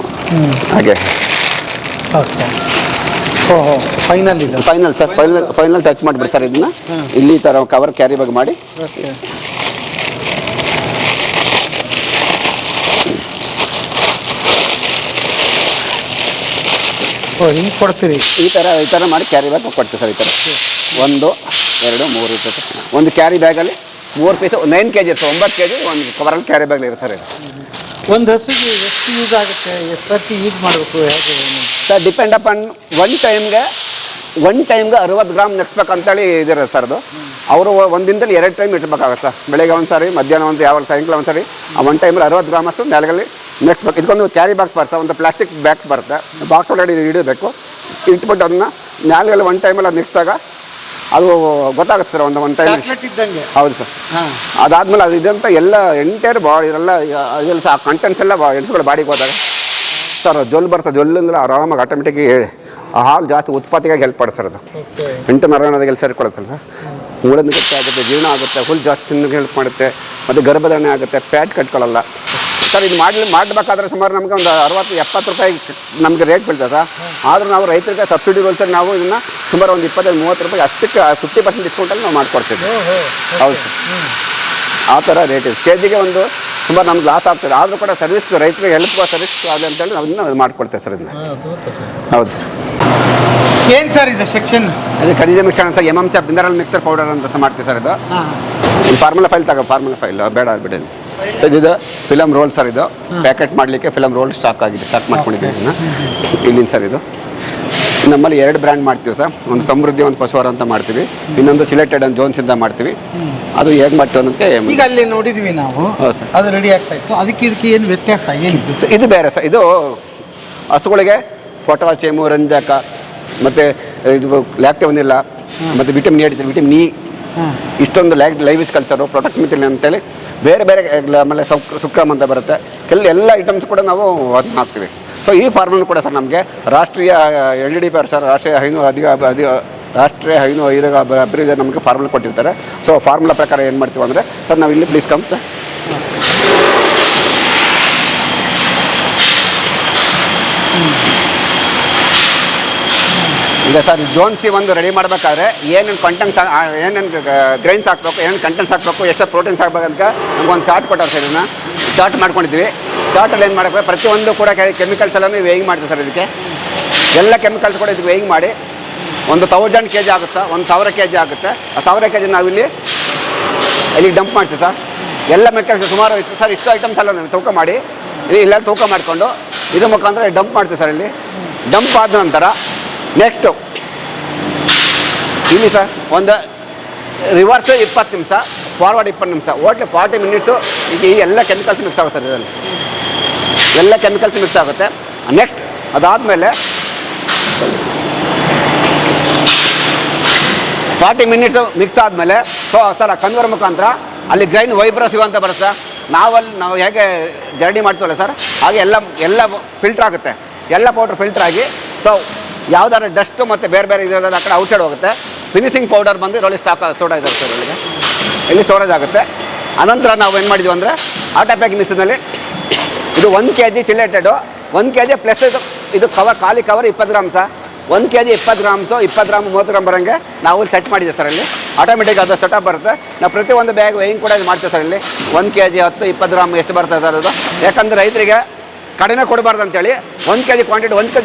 Speaker 4: ಹಾಗೆ. ಫೈನಲ್ ಸರ್, ಫೈನಲ್ ಟಚ್ ಮಾಡಿಬಿಡಿ ಸರ್. ಇದನ್ನ ಇಲ್ಲಿ ಈ ಥರ ಕವರ್ ಕ್ಯಾರಿ ಬ್ಯಾಗ್ ಮಾಡಿ
Speaker 2: ಹಿಂಗೆ ಕೊಡ್ತೀರಿ.
Speaker 4: ಈ ಥರ ಮಾಡಿ ಕ್ಯಾರಿ ಬ್ಯಾಗ್ ಕೊಡ್ತೀವಿ ಸರ್. ಈ ಥರ 1, 2, 3 ಇರ್ತದೆ. ಒಂದು ಕ್ಯಾರಿ ಬ್ಯಾಗಲ್ಲಿ 3 ಪೀಸ್ 9 kg ಇರ್ತದೆ. 9 kg ಒಂದು ಕವರಲ್ಲಿ ಕ್ಯಾರಿ ಬ್ಯಾಗ್ ಇರುತ್ತೆ ಸರ್.
Speaker 2: ಒಂದು ಹಸುಗೆ ಎಷ್ಟು ಯೂಸ್ ಆಗುತ್ತೆ, ಎಷ್ಟು ಸರ್ತಿ ಯೂಸ್ ಮಾಡಬೇಕು ಹೇಗೆ
Speaker 4: ಸರ್? ಡಿಪೆಂಡ್ ಅಪಾನ್ ಒನ್ ಟೈಮ್ಗೆ 60 ಗ್ರಾಮ್ ನೆಕ್ಸ್ಬೇಕಂತೇಳಿ ಇದಿರುತ್ತೆ ಸರ್. ಅದು ಅವರು ಒಂದು ದಿನದಲ್ಲಿ 2 ಟೈಮ್ ಇಟ್ಬೇಕಾಗುತ್ತೆ ಸರ್. ಬೆಳಗ್ಗೆ ಒಂದು ಸಾರಿ, ಮಧ್ಯಾಹ್ನ ಒಂದು, ಯಾವಾಗ ಸಾಯಂಕಾಲ ಒಂದು ಸಾರಿ. ಆ ಒಂದು ಟೈಮಲ್ಲಿ 60 ಗ್ರಾಮ್ ಅಷ್ಟು ನೆಲಗಲ್ಲಿ ನೆಕ್ಸ್ಬೇಕು. ಇದಕ್ಕೊಂದು ಕ್ಯಾರಿ ಬಾಕ್ಸ್ ಬರುತ್ತೆ, ಒಂದು ಪ್ಲಾಸ್ಟಿಕ್ ಬ್ಯಾಗ್ಸ್ ಬರುತ್ತೆ. ಬಾಕ್ಸ್ ಒಳಗಡೆ ಇದು ಇಡಬೇಕು. ಇಟ್ಬಿಟ್ಟು ಅದನ್ನು ನೆಲಗಲ್ಲಿ ಒಂದು ಟೈಮಲ್ಲಿ ಅದು ನೆಕ್ಸ್ದಾಗ ಅದು ಗೊತ್ತಾಗುತ್ತೆ ಸರ್ ಒಂದು ಟೈಮ್.
Speaker 2: ಚಾಕ್ಲೇಟ್ ಇದ್ದಂಗೆ.
Speaker 4: ಹೌದು ಸರ್.
Speaker 2: ಹಾಂ.
Speaker 4: ಅದಾದ್ಮೇಲೆ ಅದು ಇದಂತ ಎಲ್ಲ ಎಂಟೈರ್ ಬಾಡಿ ಇದೆಲ್ಲ ಇದೆಲ್ಲ ಆ ಕಂಟೆಂಟ್ಸ್ ಎಲ್ಲ ಹೆಣ್ಸುಗಳು ಬಾಡಿಗೆ ಹೋದಾಗ ಸರ್ ಜೊಲ್ಲು ಬರ್ತದೆ. ಜೊಲ್ಲಂದ್ರೆ ಆರಾಮಾಗಿ ಆಟೋಮೆಟಿಕ್ಗೆ ಹಾಲು ಜಾಸ್ತಿ ಉತ್ಪತ್ತಿಗಾಗಿ ಹೆಲ್ಪ್ ಮಾಡುತ್ತೆ ಸರ್ ಅದು. ಎಂಟು ನರನಾದಿಗೆಲ್ಲ ಸೇರಿಕೊಳ್ಳುತ್ತಲ್ಲ ಸರ್. ಮೂಳೆನ ಗಟ್ಟಿ ಆಗುತ್ತೆ, ಜೀರ್ಣ ಆಗುತ್ತೆ, ಹುಲ್ ಜಾಸ್ತಿ ತಿನ್ನೋಕೆ ಹೆಲ್ಪ್ ಮಾಡುತ್ತೆ, ಮತ್ತು ಗರ್ಭಧಾರಣೆ ಆಗುತ್ತೆ, ಫ್ಯಾಟ್ ಕಟ್ಕೊಳ್ಳಲ್ಲ ಸರ್. ಇದು ಮಾಡಬೇಕಾದ್ರೆ ಸುಮಾರು ನಮಗೆ ಒಂದು 60-70 ರೂಪಾಯಿ ನಮಗೆ ರೇಟ್ ಬೀಳ್ತದೆ ಸರ್. ಆದರೂ ನಾವು ರೈತರಿಗೆ ಸಬ್ಸಿಡಿ ಸರ್ ನಾವು ಇದನ್ನು ಸುಮಾರು ಒಂದು 25-30 ರೂಪಾಯಿ ಅಷ್ಟಕ್ಕೆ 50% ಡಿಸ್ಕೌಂಟಲ್ಲಿ ನಾವು ಮಾಡಿಕೊಡ್ತೀವಿ. ಹೌದು ಸರ್, ಆ ಥರ ರೇಟ್ ಇದೆ. ಕೆ ಜಿಗೆ ಒಂದು ಸುಮಾರು ನಮ್ಗೆ ಲಾಸ್ ಆಗ್ತದೆ, ಆದರೂ ಕೂಡ ಸರ್ವಿಸ್ ರೈತರಿಗೆ ಹೆಲ್ಪ್ ಸರ್ವಿಸ್ ಆಗಲಿ ಅಂತೇಳಿ ನಾವು ಇದನ್ನ ಮಾಡಿಕೊಡ್ತೇವೆ ಸರ್ ಇದನ್ನ. ಹೌದು ಸರ್.
Speaker 2: ಏನು ಸರ್ ಇದು ಸೆಕ್ಷನ್?
Speaker 4: ಅದು ಖನಿಜ ಮಿಕ್ಸರ್ ಅಂತ MMC ಮಿನರಲ್ ಮಿಕ್ಸರ್ ಪೌಡರ್ ಅಂತ ಮಾಡ್ತೀವಿ ಸರ್. ಇದು ಒಂದು ಫಾರ್ಮುಲಾ ಫೈಲ್ ಫಾರ್ಮುಲಾ ಫೈಲ್ ಬೇಡ ಬಿಡಿ ಸರ್. ಇದು ಫಿಲಮ್ ರೋಲ್ ಸರ್. ಇದು ಪ್ಯಾಕೆಟ್ ಮಾಡಲಿಕ್ಕೆ ಫಿಲಮ್ ರೋಲ್ ಸ್ಟಾಕ್ ಮಾಡ್ಕೊಂಡಿದ್ದೀವಿ ಇದನ್ನು ಇಲ್ಲಿಂದ ಸರ್. ಇದು ನಮ್ಮಲ್ಲಿ 2 ಬ್ರ್ಯಾಂಡ್ ಮಾಡ್ತೀವಿ ಸರ್. ಒಂದು ಸಮೃದ್ಧಿ, ಒಂದು ಪಶುವಾರ ಅಂತ ಮಾಡ್ತೀವಿ. ಇನ್ನೊಂದು ಚಿಲೆಟೆಡ್ ಅಂಡ್ ಜೋನ್ಸಿಂದ ಮಾಡ್ತೀವಿ. ಅದು ಹೇಗೆ ಮಾಡ್ತೀವಿ ಅನ್ನೋದಕ್ಕೆ
Speaker 2: ಈಗ ಅಲ್ಲಿ ನೋಡಿದ್ವಿ ನಾವು.
Speaker 4: ಹೌದು ಸರ್.
Speaker 2: ಅದು ರೆಡಿ ಆಗ್ತಾ ಇತ್ತು. ಇದಕ್ಕೆ ಏನು ವ್ಯತ್ಯಾಸ ಏನಿತ್ತು?
Speaker 4: ಇದು ಬೇರೆ ಸರ್. ಇದು ಹಸುಗಳಿಗೆ ಪೊಟ್ಯಾಸಿಯಮು, ರಂಜಕ ಮತ್ತು ಇದು ಲ್ಯಾಕ್ಟೋನಿಲ್ಲ ಮತ್ತು ವಿಟಮಿನ್ ಎ, ವಿಟಮಿನ್ ಇ, ಇಷ್ಟೊಂದು ಲೈವಿಸ್ ಕಲ್ಚರು, ಪ್ರೊಟೆಕ್ಟ್ ಮಿಥಿಲಿನ್ ಅಂತೇಳಿ ಬೇರೆ ಬೇರೆ, ಆಮೇಲೆ ಸುಕ್ರಮ್ ಅಂತ ಬರುತ್ತೆ. ಎಲ್ಲ ಐಟಮ್ಸ್ ಕೂಡ ನಾವು ಅದನ್ನ ಹಾಕ್ತೀವಿ. ಸೊ ಈ ಫಾರ್ಮನ್ನು ಕೂಡ ಸರ್ ನಮಗೆ ರಾಷ್ಟ್ರೀಯ LDP ಸರ್, ರಾಷ್ಟ್ರೀಯ ಹೈನು ಅಭಿವೃದ್ಧಿ ನಮಗೆ ಫಾರ್ಮುಲಾ ಕೊಟ್ಟಿರ್ತಾರೆ. ಸೊ ಫಾರ್ಮುಲಾ ಪ್ರಕಾರ ಏನು ಮಾಡ್ತೀವಿ ಅಂದರೆ ಸರ್ ನಾವು ಇಲ್ಲಿ ಪ್ಲೀಸ್ ಕಮ್ ಸರ್. ಈಗ ಸರ್ ಜೋನ್ಸಿ ಒಂದು ರೆಡಿ ಮಾಡಬೇಕಾದ್ರೆ ಏನೇನು ಕಂಟೆಂಟ್ಸ್, ಏನೇನು ಗ್ರೈನ್ಸ್ ಹಾಕ್ಬೇಕು, ಏನೇನು ಕಂಟೆಂಟ್ಸ್ ಹಾಕಬೇಕು, ಎಷ್ಟು ಪ್ರೋಟೀನ್ಸ್ ಹಾಕ್ಬೇಕಂತ ನಮ್ಗೆ ಒಂದು ಚಾರ್ಟ್ ಕೊಟ್ಟಾರೆ ಸರ್. ಇದನ್ನು ಚಾರ್ಟ್ ಮಾಡ್ಕೊಂಡಿದ್ವಿ. ಚಾರ್ಟಲ್ಲಿ ಏನು ಮಾಡಬೇಕು, ಪ್ರತಿಯೊಂದು ಕೂಡ ಕೆಮಿಕಲ್ಸ್ ಎಲ್ಲ ವೇಯಿಂಗ್ ಮಾಡ್ತೀವಿ ಸರ್. ಇದಕ್ಕೆ ಎಲ್ಲ ಕೆಮಿಕಲ್ಸ್ ಕೂಡ ಇದು ವೇಯಿಂಗ್ ಮಾಡಿ ಒಂದು 1000 kg ಆಗುತ್ತೆ, 1000 kg ಆಗುತ್ತೆ. ಆ 1000 kg ನಾವಿಲ್ಲಿ ಡಂಪ್ ಮಾಡ್ತೀವಿ ಸರ್. ಎಲ್ಲ ಮೆಟೀರಿಯಲ್ಸ್ ಸುಮಾರು ಇತ್ತು ಸರ್. ಇಷ್ಟು ಐಟಮ್ಸ್ ಎಲ್ಲ ನಾವು ತೂಕ ಮಾಡಿ ಇಲ್ಲ ತೂಕ ಮಾಡಿಕೊಂಡು ಇದ್ರ ಮುಖಾಂತರ ಡಂಪ್ ಮಾಡ್ತೀವಿ ಸರ್. ಇಲ್ಲಿ ಡಂಪ್ ಆದ ನಂತರ ನೆಕ್ಸ್ಟು ಇಲ್ಲಿ ಸರ್ ಒಂದು ರಿವರ್ಸ್ 20 ನಿಮಿಷ, ಫಾರ್ವರ್ಡ್ 20 ನಿಮಿಷ, ಒಟ್ಟು 40 ಮಿನಿಟ್ಸು. ಈಗ ಈ ಎಲ್ಲ ಕೆಮಿಕಲ್ಸ್ ಮಿಕ್ಸ್ ಆಗುತ್ತೆ ಸರ್. ಇದರಲ್ಲಿ ಎಲ್ಲ ಕೆಮಿಕಲ್ಸ್ ಮಿಕ್ಸ್ ಆಗುತ್ತೆ. ನೆಕ್ಸ್ಟ್ ಅದಾದಮೇಲೆ 40 ಮಿನಿಟ್ಸು ಮಿಕ್ಸ್ ಆದಮೇಲೆ ಸರ್ ಕನ್ವರ್ ಮುಖಾಂತರ ಅಲ್ಲಿ ಗ್ರೈನ್ ವೈಬ್ರಸಿವ್ ಅಂತ ಬರುತ್ತೆ. ನಾವು ಹೇಗೆ ಜರ್ನಿ ಮಾಡ್ತೀವಲ್ಲ ಸರ್, ಹಾಗೆ ಎಲ್ಲ ಫಿಲ್ಟ್ರ್ ಆಗುತ್ತೆ. ಎಲ್ಲ ಪೌಡ್ರ್ ಫಿಲ್ಟ್ರ್ ಆಗಿ ಸೊ ಯಾವ್ದಾದ್ರು ಡಸ್ಟು ಮತ್ತು ಬೇರೆ ಬೇರೆ ಇರೋದು ಆ ಕಡೆ ಔಟ್ಸೈಡ್ ಹೋಗುತ್ತೆ. ಫಿನಿಶಿಂಗ್ ಪೌಡರ್ ಬಂದು ಇದರಲ್ಲಿ ಸ್ಟಾಕ್ ಸೋಡಾ ಇದೆ ಸರ್. ಇಲ್ಲಿ ಸ್ಟೋರೇಜ್ ಆಗುತ್ತೆ. ಅನಂತರ ನಾವು ಏನು ಮಾಡಿದ್ವಿ ಅಂದರೆ ಆಟೋ ಪ್ಯಾಕಿಂಗ್ ಮಿಷನಲ್ಲಿ ಇದು 1 kg ಚಿಲ್ಲೆಟೆಡು, 1 kg ಪ್ಲಸ್ ಇದು ಖಾಲಿ cover 20 gram sir. 1 kg 20 grams, 20 gram 30 gram ಬರೋಂಗೆ ನಾವು ಸೆಟ್ ಮಾಡಿದ್ದೀವಿ ಸರ್. ಅಲ್ಲಿ ಆಟೋಮೆಟಿಕ್ ಅದು ಸೆಟಪ್ ಬರುತ್ತೆ. ನಾವು ಪ್ರತಿಯೊಂದು ಬ್ಯಾಗ್ ವೇಯಿಂಗ್ ಕೂಡ ಇದು ಮಾಡ್ತೀವಿ ಸರ್. ಇಲ್ಲಿ 1 kg 10-20 ಗ್ರಾಮ್ ಎಷ್ಟು ಬರ್ತದೆ ಸರ್ ಅದು. ಯಾಕಂದರೆ ರೈತರಿಗೆ ಕಡಿಮೆ ಕೊಡಬಾರ್ದು ಅಂತೇಳಿ 1 kg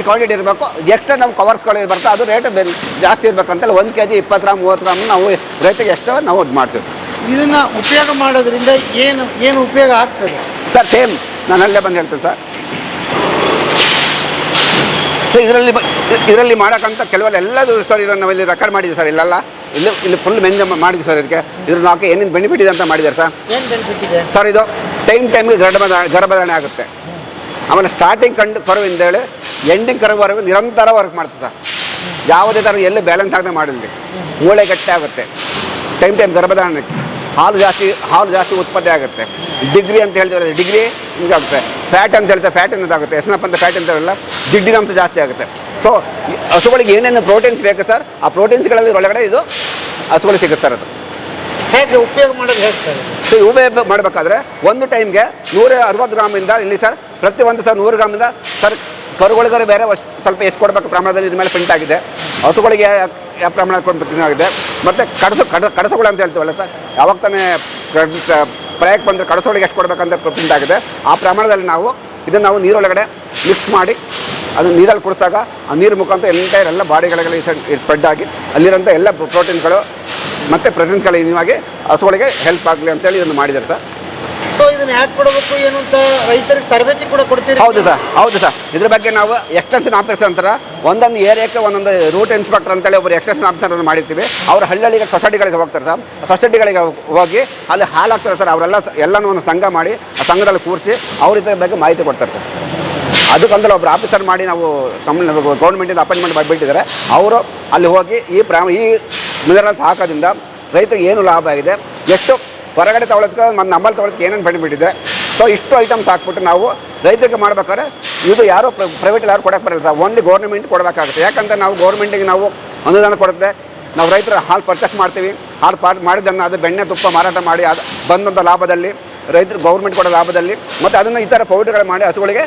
Speaker 4: ಕ್ವಾಂಟಿಟಿ ಇರಬೇಕು. ಎಕ್ಸ್ಟ್ರಾ ನಾವು ಕವರ್ಸ್ಗಳು ಬರ್ತದೆ ಅದು ರೇಟ್ ಜಾಸ್ತಿ ಇರಬೇಕಂತೇಳಿ 1 kg 20 ಗ್ರಾಮ್ 30 ಗ್ರಾಮ್ ನಾವು ರೈತರಿಗೆ ಎಷ್ಟೋ ನಾವು ಇದು ಮಾಡ್ತೀವಿ ಸರ್.
Speaker 2: ಇದನ್ನು ಉಪಯೋಗ ಮಾಡೋದ್ರಿಂದ ಏನು ಉಪಯೋಗ ಆಗ್ತದೆ
Speaker 4: ಸರ್? ಸೇಮ್ ನಾನು ಅಲ್ಲೇ ಬಂದು ಹೇಳ್ತೀನಿ ಸರ್. ಸೊ ಇದರಲ್ಲಿ ಮಾಡೋಕ್ಕಂತ ಕೆಲವೆಲ್ಲ ಸರ್ ಇದನ್ನು ನಾವು ಇಲ್ಲಿ ರೆಕಾರ್ಡ್ ಮಾಡಿದ್ದೀವಿ ಸರ್. ಇಲ್ಲೆಲ್ಲ ಇಲ್ಲಿ ಫುಲ್ ಮೆಂಜ್ ಮಾಡಿದ್ವಿ ಸರ್. ಇದಕ್ಕೆ ನಾಲ್ಕು ಏನೇನು ಬೆನಿಫಿಟ್ ಇದೆ ಅಂತ ಮಾಡಿದ್ದಾರೆ ಸರ್.
Speaker 2: ಏನು ಬೆನಿಫಿಟ್ ಇದೆ
Speaker 4: ಸರ್? ಇದು ಟೈಮ್ಗೆ ಗರ್ಭಧಾರಣೆ ಆಗುತ್ತೆ. ಆಮೇಲೆ ಸ್ಟಾರ್ಟಿಂಗ್ ಕರುವಿಂದ ಹೇಳಿ ಎಂಡಿಂಗ್ ಕರುವರೆಗೂ ನಿರಂತರ ವರ್ಕ್ ಮಾಡ್ತದೆ ಸರ್. ಯಾವುದೇ ಥರ ಎಲ್ಲಿ ಬ್ಯಾಲೆನ್ಸ್ ಆಗದೆ ಮಾಡಿದ್ವಿ. ಮೂಳೆ ಗಟ್ಟಿ ಆಗುತ್ತೆ. ಟೈಮ್ ಗರ್ಭಧಾರಣಕ್ಕೆ ಹಾಲು ಜಾಸ್ತಿ ಉತ್ಪತ್ತಿ ಆಗುತ್ತೆ. ಡಿಗ್ರಿ ಅಂತ ಹೇಳ್ತೀವಿ, ಡಿಗ್ರಿ ಹಿಂಗಾಗುತ್ತೆ. ಫ್ಯಾಟ್ ಅಂತ ಹೇಳ್ತಾರೆ, ಫ್ಯಾಟ್ ಅನ್ನೋದಾಗುತ್ತೆ. ಎಸ್ನಪ್ ಅಂತ ಫ್ಯಾಟ್ ಅಂತಾರಲ್ಲ, ಜಿಡ್ಡಿನ ಅಂಶ ಜಾಸ್ತಿ ಆಗುತ್ತೆ. ಸೊ ಹಸುಗಳಿಗೆ ಏನೇನು ಪ್ರೋಟೀನ್ಸ್ ಬೇಕು ಸರ್, ಆ ಪ್ರೋಟೀನ್ಸ್ಗಳಲ್ಲಿ ಒಳಗಡೆ ಇದು ಹಸುಗಳಿಗೆ ಸಿಗುತ್ತೆ ಸರ್. ಅದು
Speaker 2: ಹೇಗೆ ಉಪಯೋಗ ಮಾಡೋದು ಹೇಗೆ ಸರ್?
Speaker 4: ಸೊ ಉಪಯೋಗ ಮಾಡಬೇಕಾದ್ರೆ ಒಂದು ಟೈಮ್ಗೆ 160 ಗ್ರಾಮಿಂದ ಇಲ್ಲಿ ಸರ್ ಪ್ರತಿಯೊಂದು ಸರ್ 100 ಗ್ರಾಮಿಂದ ಸರ್ ಕರುಗಳಿಗೆ ಬೇರೆ ಸ್ವಲ್ಪ ಎಷ್ಟು ಕೊಡಬೇಕು ಪ್ರಮಾಣದಲ್ಲಿ ಇದ್ರ ಮೇಲೆ ಪ್ರಿಂಟ್ ಆಗಿದೆ. ಹಸುಗಳಿಗೆ ಯಾವ ಪ್ರಮಾಣ ಪ್ರಿಂಟ್ ಆಗಿದೆ. ಮತ್ತು ಕಡಸುಗಳು ಅಂತ ಹೇಳ್ತೀವಲ್ಲ ಸರ್, ಯಾವಾಗ ತಾನೇ ಪ್ರಯಾಕ್ ಬಂದರೆ ಕಡಸುಗಳಿಗೆ ಎಷ್ಟು ಕೊಡಬೇಕಂತ ಪ್ರಿಂಟ್ ಆಗಿದೆ. ಆ ಪ್ರಮಾಣದಲ್ಲಿ ಇದನ್ನು ನಾವು ನೀರೊಳಗಡೆ ಮಿಕ್ಸ್ ಮಾಡಿ ಅದು ನೀರಲ್ಲಿ ಕುಡಿದಾಗ ಆ ನೀರು ಮುಖಾಂತರ ಎಲ್ಲ ಬಾಡಿಗಳಿಗೆ ಸ್ಪ್ರೆಡ್ ಆಗಿ ಅಲ್ಲಿರೋಂಥ ಎಲ್ಲ ಪ್ರೋಟೀನ್ಗಳು ಮತ್ತು ಪ್ರೆಸೆನ್ಸ್ಗಳು ಇವಾಗೆ ಹಸುಗಳಿಗೆ ಹೆಲ್ಪ್ ಆಗಲಿ ಅಂತೇಳಿ ಇದನ್ನು ಮಾಡಿದ್ದಾರೆ ಸರ್.
Speaker 2: ಸೊ ಇದನ್ನು ಯಾಕೆ ಕೊಡಬೇಕು ಏನು ಅಂತ ರೈತರಿಗೆ ತರಬೇತಿ ಕೂಡ ಕೊಡ್ತೀರಿ?
Speaker 4: ಹೌದು ಸರ್. ಇದ್ರ ಬಗ್ಗೆ ನಾವು ಎಕ್ಸ್ಟೆನ್ಷನ್ ಆಫೀಸರ್ ಅಂತಾರೆ, ಒಂದೊಂದು ಏರಿಯಾಕ್ಕೆ ಒಂದೊಂದು ರೂಟ್ ಇನ್ಸ್ಪೆಕ್ಟರ್ ಅಂತೇಳಿ ಒಬ್ಬರು ಎಕ್ಸ್ಟೆನ್ಷನ್ ಆಫೀಸರ್ ಮಾಡಿರ್ತೀವಿ. ಅವ್ರು ಹಳ್ಳಿಗಳಿಗೆ ಸೊಸೈಟಿಗಳಿಗೆ ಹೋಗ್ತಾರೆ ಸರ್. ಸೊಸೈಟಿಗಳಿಗೆ ಹೋಗಿ ಅಲ್ಲಿ ಹಾಲು ಹಾಕ್ತಾರೆ ಸರ್. ಎಲ್ಲನೂ ಒಂದು ಸಂಘ ಮಾಡಿ ಆ ಸಂಘದಲ್ಲಿ ಕೂರಿಸಿ ಅವ್ರ ಇದ್ರ ಬಗ್ಗೆ ಮಾಹಿತಿ ಕೊಡ್ತಾರೆ ಸರ್. ಅದಕ್ಕಂತಲೇ ಒಬ್ಬರು ಆಫೀಸರ್ ಮಾಡಿ ನಾವು ಗೌರ್ಮೆಂಟಿಂದ ಅಪಾಯಿಂಟ್ಮೆಂಟ್ ಮಾಡಿಬಿಟ್ಟಿದ್ದಾರೆ. ಅವರು ಅಲ್ಲಿ ಹೋಗಿ ಈ ಮಿನರಲ್ಸ್ ಹಾಕೋದ್ರಿಂದ ರೈತರಿಗೆ ಏನು ಲಾಭ ಆಗಿದೆ, ಎಷ್ಟು ಹೊರಗಡೆ ತೊಗೊಳೋದಕ್ಕೆ ಮತ್ತು ನಮ್ಮಲ್ಲಿ ತೊಗೊಳೋದಕ್ಕೆ ಏನೇನು ಬೆನಿಫಿಟ್. ಸೊ ಇಷ್ಟು ಐಟಮ್ಸ್ ಹಾಕ್ಬಿಟ್ಟು ನಾವು ರೈತರಿಗೆ ಮಾಡ್ಬೇಕಾದ್ರೆ ಇದು ಯಾರು ಪ್ರೈವೇಟಲ್ಲಿ ಯಾರು ಕೊಡೋಕ್ಕೆ ಬರಲ್ಲ ಸರ್, ಓನ್ಲಿ ಗೌರ್ಮೆಂಟ್ ಕೊಡಬೇಕಾಗುತ್ತೆ. ಯಾಕಂದರೆ ನಾವು ಗೌರ್ಮೆಂಟಿಗೆ ನಾವು ಅನುದಾನ ಕೊಡುತ್ತೆ, ನಾವು ರೈತರ ಹಾಲು ಪರ್ಚೇಸ್ ಮಾಡ್ತೀವಿ, ಹಾಲು ಮಾಡಿದ್ದನ್ನು ಅದು ಬೆಣ್ಣೆ ತುಪ್ಪ ಮಾರಾಟ ಮಾಡಿ ಅದು ಬಂದಂಥ ಲಾಭದಲ್ಲಿ ರೈತರು ಗೌರ್ಮೆಂಟ್ ಕೊಡೋ ಲಾಭದಲ್ಲಿ ಮತ್ತು ಅದನ್ನು ಈ ಥರ ಪೌಡ್ರ್ಗಳು ಮಾಡಿ ಹಸುಗಳಿಗೆ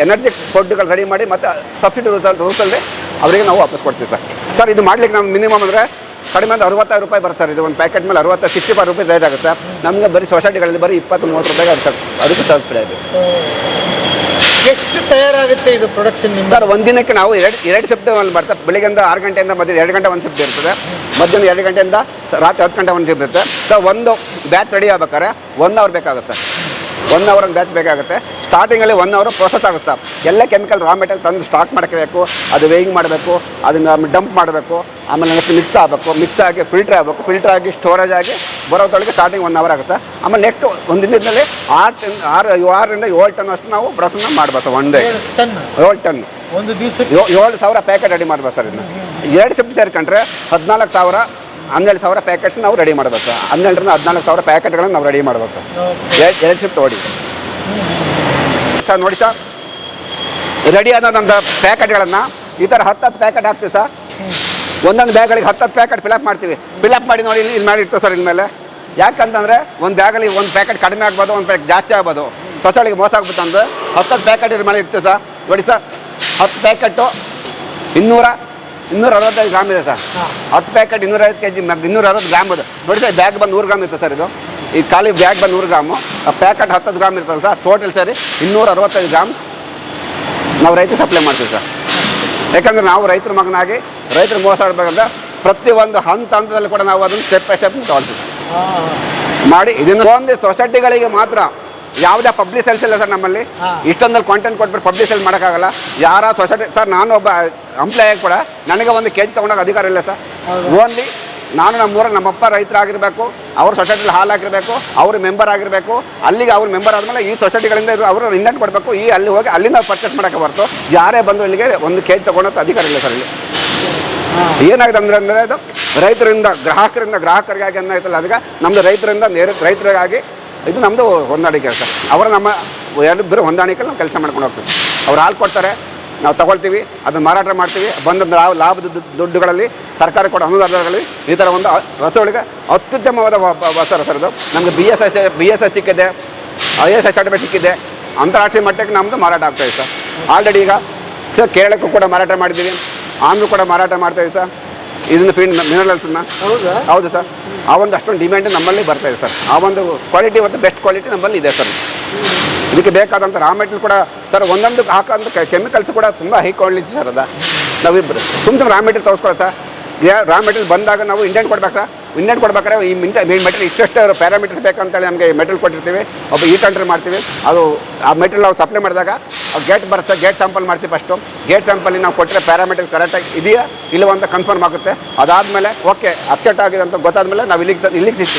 Speaker 4: ಎನರ್ಜಿ ಪೌಡ್ರ್ಗಳು ರೆಡಿ ಮಾಡಿ ಮತ್ತು ಸಬ್ಸಿಡಿ ರೂಲ್ಸಲ್ಲಿ ಅವರಿಗೆ ನಾವು ವಾಪಸ್ ಕೊಡ್ತೀವಿ ಸರ್. ಇದು ಮಾಡ್ಲಿಕ್ಕೆ ನಾವು ಮಿನಿಮಮ್ ಅಂದರೆ ಕಡಿಮೆ ಅಂದರೆ 65 ರೂಪಾಯಿ ಬರುತ್ತೆ ಸರ್. ಇದು ಒಂದು ಪ್ಯಾಕೆಟ್ ಮೇಲೆ 65 ರೂಪಾಯಿ ರೇಟ್ ಆಗುತ್ತೆ. ನಮಗೆ ಬರೀ ಸೊಸೈಟಿಗಳಲ್ಲಿ ಬರೀ 20-30 ರೂಪಾಯಿಗೆ ಆಗುತ್ತೆ ಸರ್. ಅದಕ್ಕೆ ತಲುಪಿದೆ ಇದು.
Speaker 2: ಎಷ್ಟು ತಯಾರಾಗುತ್ತೆ ಇದು ಪ್ರೊಡಕ್ಷನ್ ನಿಮ್ಮ
Speaker 4: ಸರ್? ಒಂದಿನಕ್ಕೆ ನಾವು ಎರಡು ಶಿಫ್ಟ್ ಅಲ್ಲಿ ಬರ್ತದೆ. ಬೆಳಿಗ್ಗೆಯಿಂದ 6 ಗಂಟೆಯಿಂದ ಮಧ್ಯ 2 ಗಂಟೆ ಒಂದು ಶಿಫ್ಟ್ ಇರ್ತದೆ, ಮಧ್ಯಾಹ್ನ 2 ಗಂಟೆಯಿಂದ ರಾತ್ರಿ 10 ಗಂಟೆ ಒಂದು ಶಿಫ್ಟ್ ಇರುತ್ತೆ. ಸೊ ಒಂದು ಬ್ಯಾಚ್ ರೆಡಿ ಆಗ್ಬೇಕಾದ್ರೆ 1 ಅವರ್ ಬೇಕಾಗುತ್ತೆ ಸರ್. 1 ಅವರ್ ಒಂದು ಬ್ಯಾಚ್ ಬೇಕಾಗುತ್ತೆ. ಸ್ಟಾರ್ಟಿಂಗಲ್ಲಿ 1 ಅವರ್ ಪ್ರೊಸೆಸ್ ಆಗುತ್ತೆ ಸರ್. ಎಲ್ಲ ಕೆಮಿಕಲ್ ರಾ ಮೆಟೀರಿಯಲ್ ತಂದು ಸ್ಟಾಕ್ ಮಾಡ್ಕೋಬೇಕು, ಅದು ವೇಯಿಂಗ್ ಮಾಡಬೇಕು, ಅದನ್ನು ಡಂಪ್ ಮಾಡಬೇಕು, ಆಮೇಲೆ ನೆಕ್ಸ್ಟ್ ಮಿಕ್ಸ್ ಆಗಬೇಕು, ಮಿಕ್ಸ್ ಆಗಿ ಫಿಲ್ಟರ್ ಆಗಬೇಕು, ಫಿಲ್ಟರ್ ಆಗಿ ಸ್ಟೋರೇಜ್ ಆಗಿ ಬರೋದ್ರೊಳಗೆ ಸ್ಟಾರ್ಟಿಂಗ್ 1 ಅವರ್ ಆಗುತ್ತೆ. ಆಮೇಲೆ ನೆಕ್ಸ್ಟ್ ಒಂದು ದಿನದಲ್ಲಿ 6ರಿಂದ 7 ಟನ್ ಅಷ್ಟು ನಾವು ಪ್ರೊಸೆಸ್ನ ಮಾಡಬೇಕು. 1 ಡೇ 7 ಟನ್
Speaker 2: ಒಂದು ದಿವಸಕ್ಕೆ
Speaker 4: 7,000 ಪ್ಯಾಕೆಟ್ ರೆಡಿ ಮಾಡ್ಬೇಕು ಸರ್. ಇದನ್ನ 2 ಶಿಫ್ಟ್ ಸೇರ್ಕೊಂಡ್ರೆ 14,000 12,000 ಪ್ಯಾಕೆಟ್ಸ್ ನಾವು ರೆಡಿ ಮಾಡಬೇಕು. 12ರಿಂದ 14,000 ಪ್ಯಾಕೆಟ್ಗಳನ್ನು ನಾವು ರೆಡಿ ಮಾಡಬೇಕು. 2 ಶಿಫ್ಟ್ ಓಡಿ ಸರ್. ನೋಡಿ ಸರ್, ರೆಡಿ ಆದಂಥ ಪ್ಯಾಕೆಟ್ಗಳನ್ನು ಈ ಥರ 10 ಪ್ಯಾಕೆಟ್ ಹಾಕ್ತೀವಿ ಸರ್. ಒಂದೊಂದು ಬ್ಯಾಗ್ಗಳಿಗೆ 10 ಪ್ಯಾಕೆಟ್ ಫಿಲಪ್ ಮಾಡ್ತೀವಿ. ಫಿಲಪ್ ಮಾಡಿ ನೋಡಿ ಇಲ್ಲಿ ಮಾಡಿ ಇರ್ತದೆ ಸರ್ ಇನ್ಮೇಲೆ. ಯಾಕಂತಂದರೆ ಒಂದು ಬ್ಯಾಗಲ್ಲಿ ಒಂದು ಪ್ಯಾಕೆಟ್ ಕಡಿಮೆ ಆಗ್ಬೋದು, ಒಂದು ಪ್ಯಾಕೆಟ್ ಜಾಸ್ತಿ ಆಗ್ಬೋದು. ಸ್ವಚ್ಛಗಳಿಗೆ ಮೋಸ ಆಗ್ಬಿಟ್ಟು ಅಂದ್ರೆ 10 ಪ್ಯಾಕೆಟ್ ಇದ್ರ ಮೇಲೆ ಇರ್ತದೆ ಸರ್. ನೋಡಿ ಸರ್, 10 ಪ್ಯಾಕೆಟು 265 ಗ್ರಾಮ್ ಇದೆ ಸರ್. 10 ಪ್ಯಾಕೆಟ್ 250 kg 260 ಗ್ರಾಮ್ ಅದು. ನೋಡಿ ಸರ್, ಬ್ಯಾಗ್ ಬಂದು 100 ಗ್ರಾಮ್ ಇರ್ತದೆ ಸರ್. ಇದು ಈ ಖಾಲಿ ಬ್ಯಾಗ್ ಬಂದು 100 ಗ್ರಾಮು, ಆ ಪ್ಯಾಕೆಟ್ 10 ಗ್ರಾಮ್ ಇರ್ತದೆ ಸರ್. ಟೋಟಲ್ ಸೇರಿ 265 ಗ್ರಾಮ್ ನಾವು ರೈತರು ಸಪ್ಲೈ ಮಾಡ್ತೀವಿ ಸರ್. ಯಾಕಂದರೆ ನಾವು ರೈತರ ಮಗನಾಗಿ ರೈತರು ಮೋಸ ಆಡಬೇಕಂದ್ರೆ ಪ್ರತಿಯೊಂದು ಹಂತದಲ್ಲಿ ಕೂಡ ನಾವು ಅದನ್ನು ಸ್ಟೆಪ್ ಬೈ ಸ್ಟೆಪ್ ತೊಗೊಳ್ತೀವಿ ಮಾಡಿ. ಇದನ್ನು ಒಂದು ಸೊಸೈಟಿಗಳಿಗೆ ಮಾತ್ರ, ಯಾವುದೇ ಪಬ್ಲಿಕ್ ಸೇಲ್ಸ್ ಇಲ್ಲ ಸರ್ ನಮ್ಮಲ್ಲಿ. ಇಷ್ಟೊಂದಲ್ಲಿ ಕಾಂಟೆಂಟ್ ಕೊಟ್ಬಿಟ್ಟು ಪಬ್ಲಿಕ್ ಸೇಲ್ ಮಾಡೋಕ್ಕಾಗಲ್ಲ. ಯಾರ ಸೊಸೈಟಿ ಸರ್, ನಾನು ಒಬ್ಬ ಎಂಪ್ಲಾಯ್ ಕೂಡ ನನಗೆ ಒಂದು ಕೆಜಿ ತೊಗೊಂಡೋಗಿ ಅಧಿಕಾರ ಇಲ್ಲ ಸರ್. ಓನ್ಲಿ ನಾನು ನಮ್ಮೂರಲ್ಲಿ ನಮ್ಮಪ್ಪ ರೈತರಾಗಿರಬೇಕು, ಅವ್ರ ಸೊಸೈಟಿಲಿ ಹಾಲು ಹಾಕಿರಬೇಕು, ಅವರು ಮೆಂಬರ್ ಆಗಿರಬೇಕು. ಅಲ್ಲಿಗೆ ಅವ್ರು ಮೆಂಬರ್ ಆದಮೇಲೆ ಈ ಸೊಸೈಟಿಗಳಿಂದ ಅವರು ಇಂಡೆಂಟ್ ಕೊಡಬೇಕು. ಅಲ್ಲಿ ಹೋಗಿ ಅಲ್ಲಿಂದ ಪರ್ಚೇಸ್ ಮಾಡೋಕ್ಕೆ ಬರ್ತು. ಯಾರೇ ಬಂದು ಇಲ್ಲಿಗೆ ಒಂದು ಕೆಜಿ ತೊಗೊಳೋಕ್ಕೆ ಅಧಿಕಾರ ಇಲ್ಲ ಸರ್ ಇಲ್ಲಿ. ಏನಾಗಿದೆ ಅಂದರೆ ಅದು ರೈತರಿಂದ ಗ್ರಾಹಕರಿಗಾಗಿ ಏನಾಯ್ತಲ್ಲ, ಅದಕ್ಕೆ ನಮ್ಮದು ರೈತರಿಂದ ರೈತರಿಗಾಗಿ ಇದು ನಮ್ಮದು ಹೊಂದಾಣಿಕೆ ಸರ್. ಅವರು ನಮ್ಮ ಎರಡಿಬ್ಬರು ಹೊಂದಾಣಿಕೆಯಲ್ಲಿ ನಾವು ಕೆಲಸ ಮಾಡ್ಕೊಂಡು ಹೋಗ್ತೀವಿ. ಅವ್ರು ಹಾಲು ಕೊಡ್ತಾರೆ, ನಾವು ತಗೊಳ್ತೀವಿ, ಅದನ್ನು ಮಾರಾಟ ಮಾಡ್ತೀವಿ. ಬಂದ ಲಾಭದ ದುಡ್ಡುಗಳಲ್ಲಿ ಸರ್ಕಾರ ಕೊಡೋ ಅನುದಾನಗಳಲ್ಲಿ ಈ ಥರ ಒಂದು ರಸಗಳಿಗೆ ಅತ್ಯುತ್ತಮವಾದ ವಸ್ತ್ರ ಸರ್ ಇದು. ನಮಗೆ BSS ಸಿಕ್ಕಿದೆ, ISI ಸರ್ಟಿಫಿಕೇಟ್ ಸಿಕ್ಕಿದೆ. ಅಂತಾರಾಷ್ಟ್ರೀಯ ಮಟ್ಟಕ್ಕೆ ನಮ್ಮದು ಮಾರಾಟ ಆಗ್ತಾಯಿದೆ ಸರ್. ಆಲ್ರೆಡಿ ಈಗ ಸರ್ ಕೇರಳಕ್ಕೂ ಕೂಡ ಮಾರಾಟ ಮಾಡಿದ್ದೀವಿ, ಆಂಧ್ರ ಕೂಡ ಮಾರಾಟ ಮಾಡ್ತಾಯಿದ್ದೀವಿ ಸರ್. ಇದನ್ನು ಮಿನರಲ್ಸನ್ನ ಹೌದು ಸರ್. ಆ ಒಂದು ಅಷ್ಟೊಂದು ಡಿಮ್ಯಾಂಡ್ ನಮ್ಮಲ್ಲಿ ಬರ್ತಾಯಿದೆ ಸರ್. ಆ ಒಂದು ಕ್ವಾಲಿಟಿ ಮತ್ತು ಬೆಸ್ಟ್ ಕ್ವಾಲಿಟಿ ನಮ್ಮಲ್ಲಿ ಇದೆ ಸರ್. ಇದಕ್ಕೆ ಬೇಕಾದಂಥ ರಾ ಮೆಟೀರಿಯಲ್ ಕೂಡ ಸರ್, ಒಂದೊಂದು ಹಾಕೋಂಥ ಕೆಮಿಕಲ್ಸ್ ಕೂಡ ತುಂಬ ಹೈ ಕ್ವಾಲಿಟಿ ಸರ್. ಅದ ನಾವಿಬ್ಬರು ಸುಮ್ಮನೆ ರಾ ಮೆಟೀರಿಯಲ್ ತೋರಿಸ್ಕೊಳ್ಳೋ ಸರ್. ರಾ ಮೆಟೀರಿಯಲ್ ಬಂದಾಗ ನಾವು ಇಂಡೆಂಟ್ ಕೊಡ್ಬೇಕು ಸರ್. ಇಂಡೆಂಟ್ ಕೊಡ್ಬೇಕಾದ್ರೆ ಈ ಮೆಟೀರಿಯಲ್ ಇಷ್ಟೆಷ್ಟು ಪ್ಯಾರಾಮೀಟರ್ಸ್ ಬೇಕಂತೇಳಿ ನಮಗೆ ಮೆಟೀರಿಯಲ್ ಕೊಟ್ಟಿರ್ತೀವಿ. ಒಬ್ಬ ಎಂಟ್ರಿ ಮಾಡ್ತೀವಿ. ಅದು ಆ ಮೆಟೀರಿಯಲ್ ನಾವು ಸಪ್ಲೈ ಮಾಡಿದಾಗ ಗೇಟ್ ಬರುತ್ತೆ, ಗೇಟ್ ಸ್ಯಾಂಪಲ್ ಮಾಡ್ತೀವಿ ಫಸ್ಟು. ಗೇಟ್ ಸ್ಯಾಂಪಲ್ಲಿ ನಾವು ಕೊಟ್ಟರೆ ಪ್ಯಾರಾಮೀಟರ್ ಕರೆಕ್ಟಾಗಿ ಇದೆಯಾ ಇಲ್ಲವ ಅಂತ ಕನ್ಫರ್ಮ್ ಆಗುತ್ತೆ. ಅದಾದಮೇಲೆ ಓಕೆ ಅಕ್ಸೆಪ್ಟ್ ಆಗಿದೆ ಅಂತ ಗೊತ್ತಾದ್ಮೇಲೆ ನಾವು ಇಲ್ಲಿಗೆ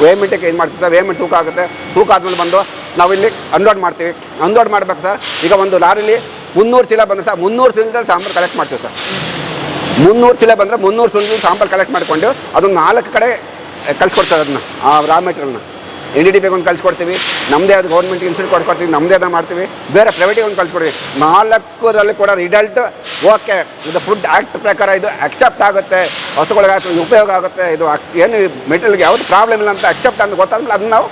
Speaker 4: ವೇಮೆಂಟಿಗೆ ಏನು ಮಾಡ್ತೀವಿ ಸರ್. ವೇಮೆಂಟ್ ತೂಕ ಆಗುತ್ತೆ. ತೂಕ ಆದಮೇಲೆ ಬಂದು ನಾವು ಇಲ್ಲಿ ಅನ್ಲೋಡ್ ಮಾಡ್ತೀವಿ. ಅನ್ಲೋಡ್ ಮಾಡ್ಬೇಕು ಸರ್. ಈಗ ಒಂದು ಲಾರಿಲಿ 300 ಚೀಲ ಬಂದರೆ ಸರ್, 300 ಚೀಲದಲ್ಲಿ ಸಾಂಬಾರು ಕಲೆಕ್ಟ್ ಮಾಡ್ತೀವಿ ಸರ್. 300 ಚೀಲ ಬಂದರೆ 300 ಚೀಲ ಸಾಂಬಾರು ಕಲೆಕ್ಟ್ ಮಾಡಿಕೊಂಡು ಅದನ್ನು 4 ಕಡೆ ಕಳಿಸ್ಕೊಡ್ತಾರೆ. ಅದನ್ನ ಆ ರಾ ಮೆಟೀರಿಯಲ್ನ NDDB ಒಂದು ಕಳಿಸ್ಕೊಡ್ತೀವಿ. ನಮ್ಮದೇ ಅದು ಗೌರ್ಮೆಂಟ್ ಇನ್ಸ್ಟಿಟ್ಯೂಟ್ ಕೊಡ್ತೀವಿ. ನಮ್ಮದೇ ಅದನ್ನು ಮಾಡ್ತೀವಿ. ಬೇರೆ ಪ್ರೈವೇಟಿಗೆ ಒಂದು ಕಳಿಸ್ಕೊಡ್ತೀವಿ. 4ರಲ್ಲಿ ಕೂಡ ರಿಸಲ್ಟ್ ಓಕೆ, ಇದು ಫುಡ್ ಆ್ಯಕ್ಟ್ ಪ್ರಕಾರ ಇದು ಅಕ್ಸೆಪ್ಟ್ ಆಗುತ್ತೆ, ಹಸುಗಳಿಗೆ ಉಪಯೋಗ ಆಗುತ್ತೆ, ಇದು ಏನು ಮೆಟೀರಿಯಲ್ಗೆ ಯಾವುದು ಪ್ರಾಬ್ಲಮ್ ಇಲ್ಲ ಅಂತ ಅಕ್ಸೆಪ್ಟ್ ಅಂತ ಗೊತ್ತಾದ್ಮೇಲೆ ಅದನ್ನ ನಾವು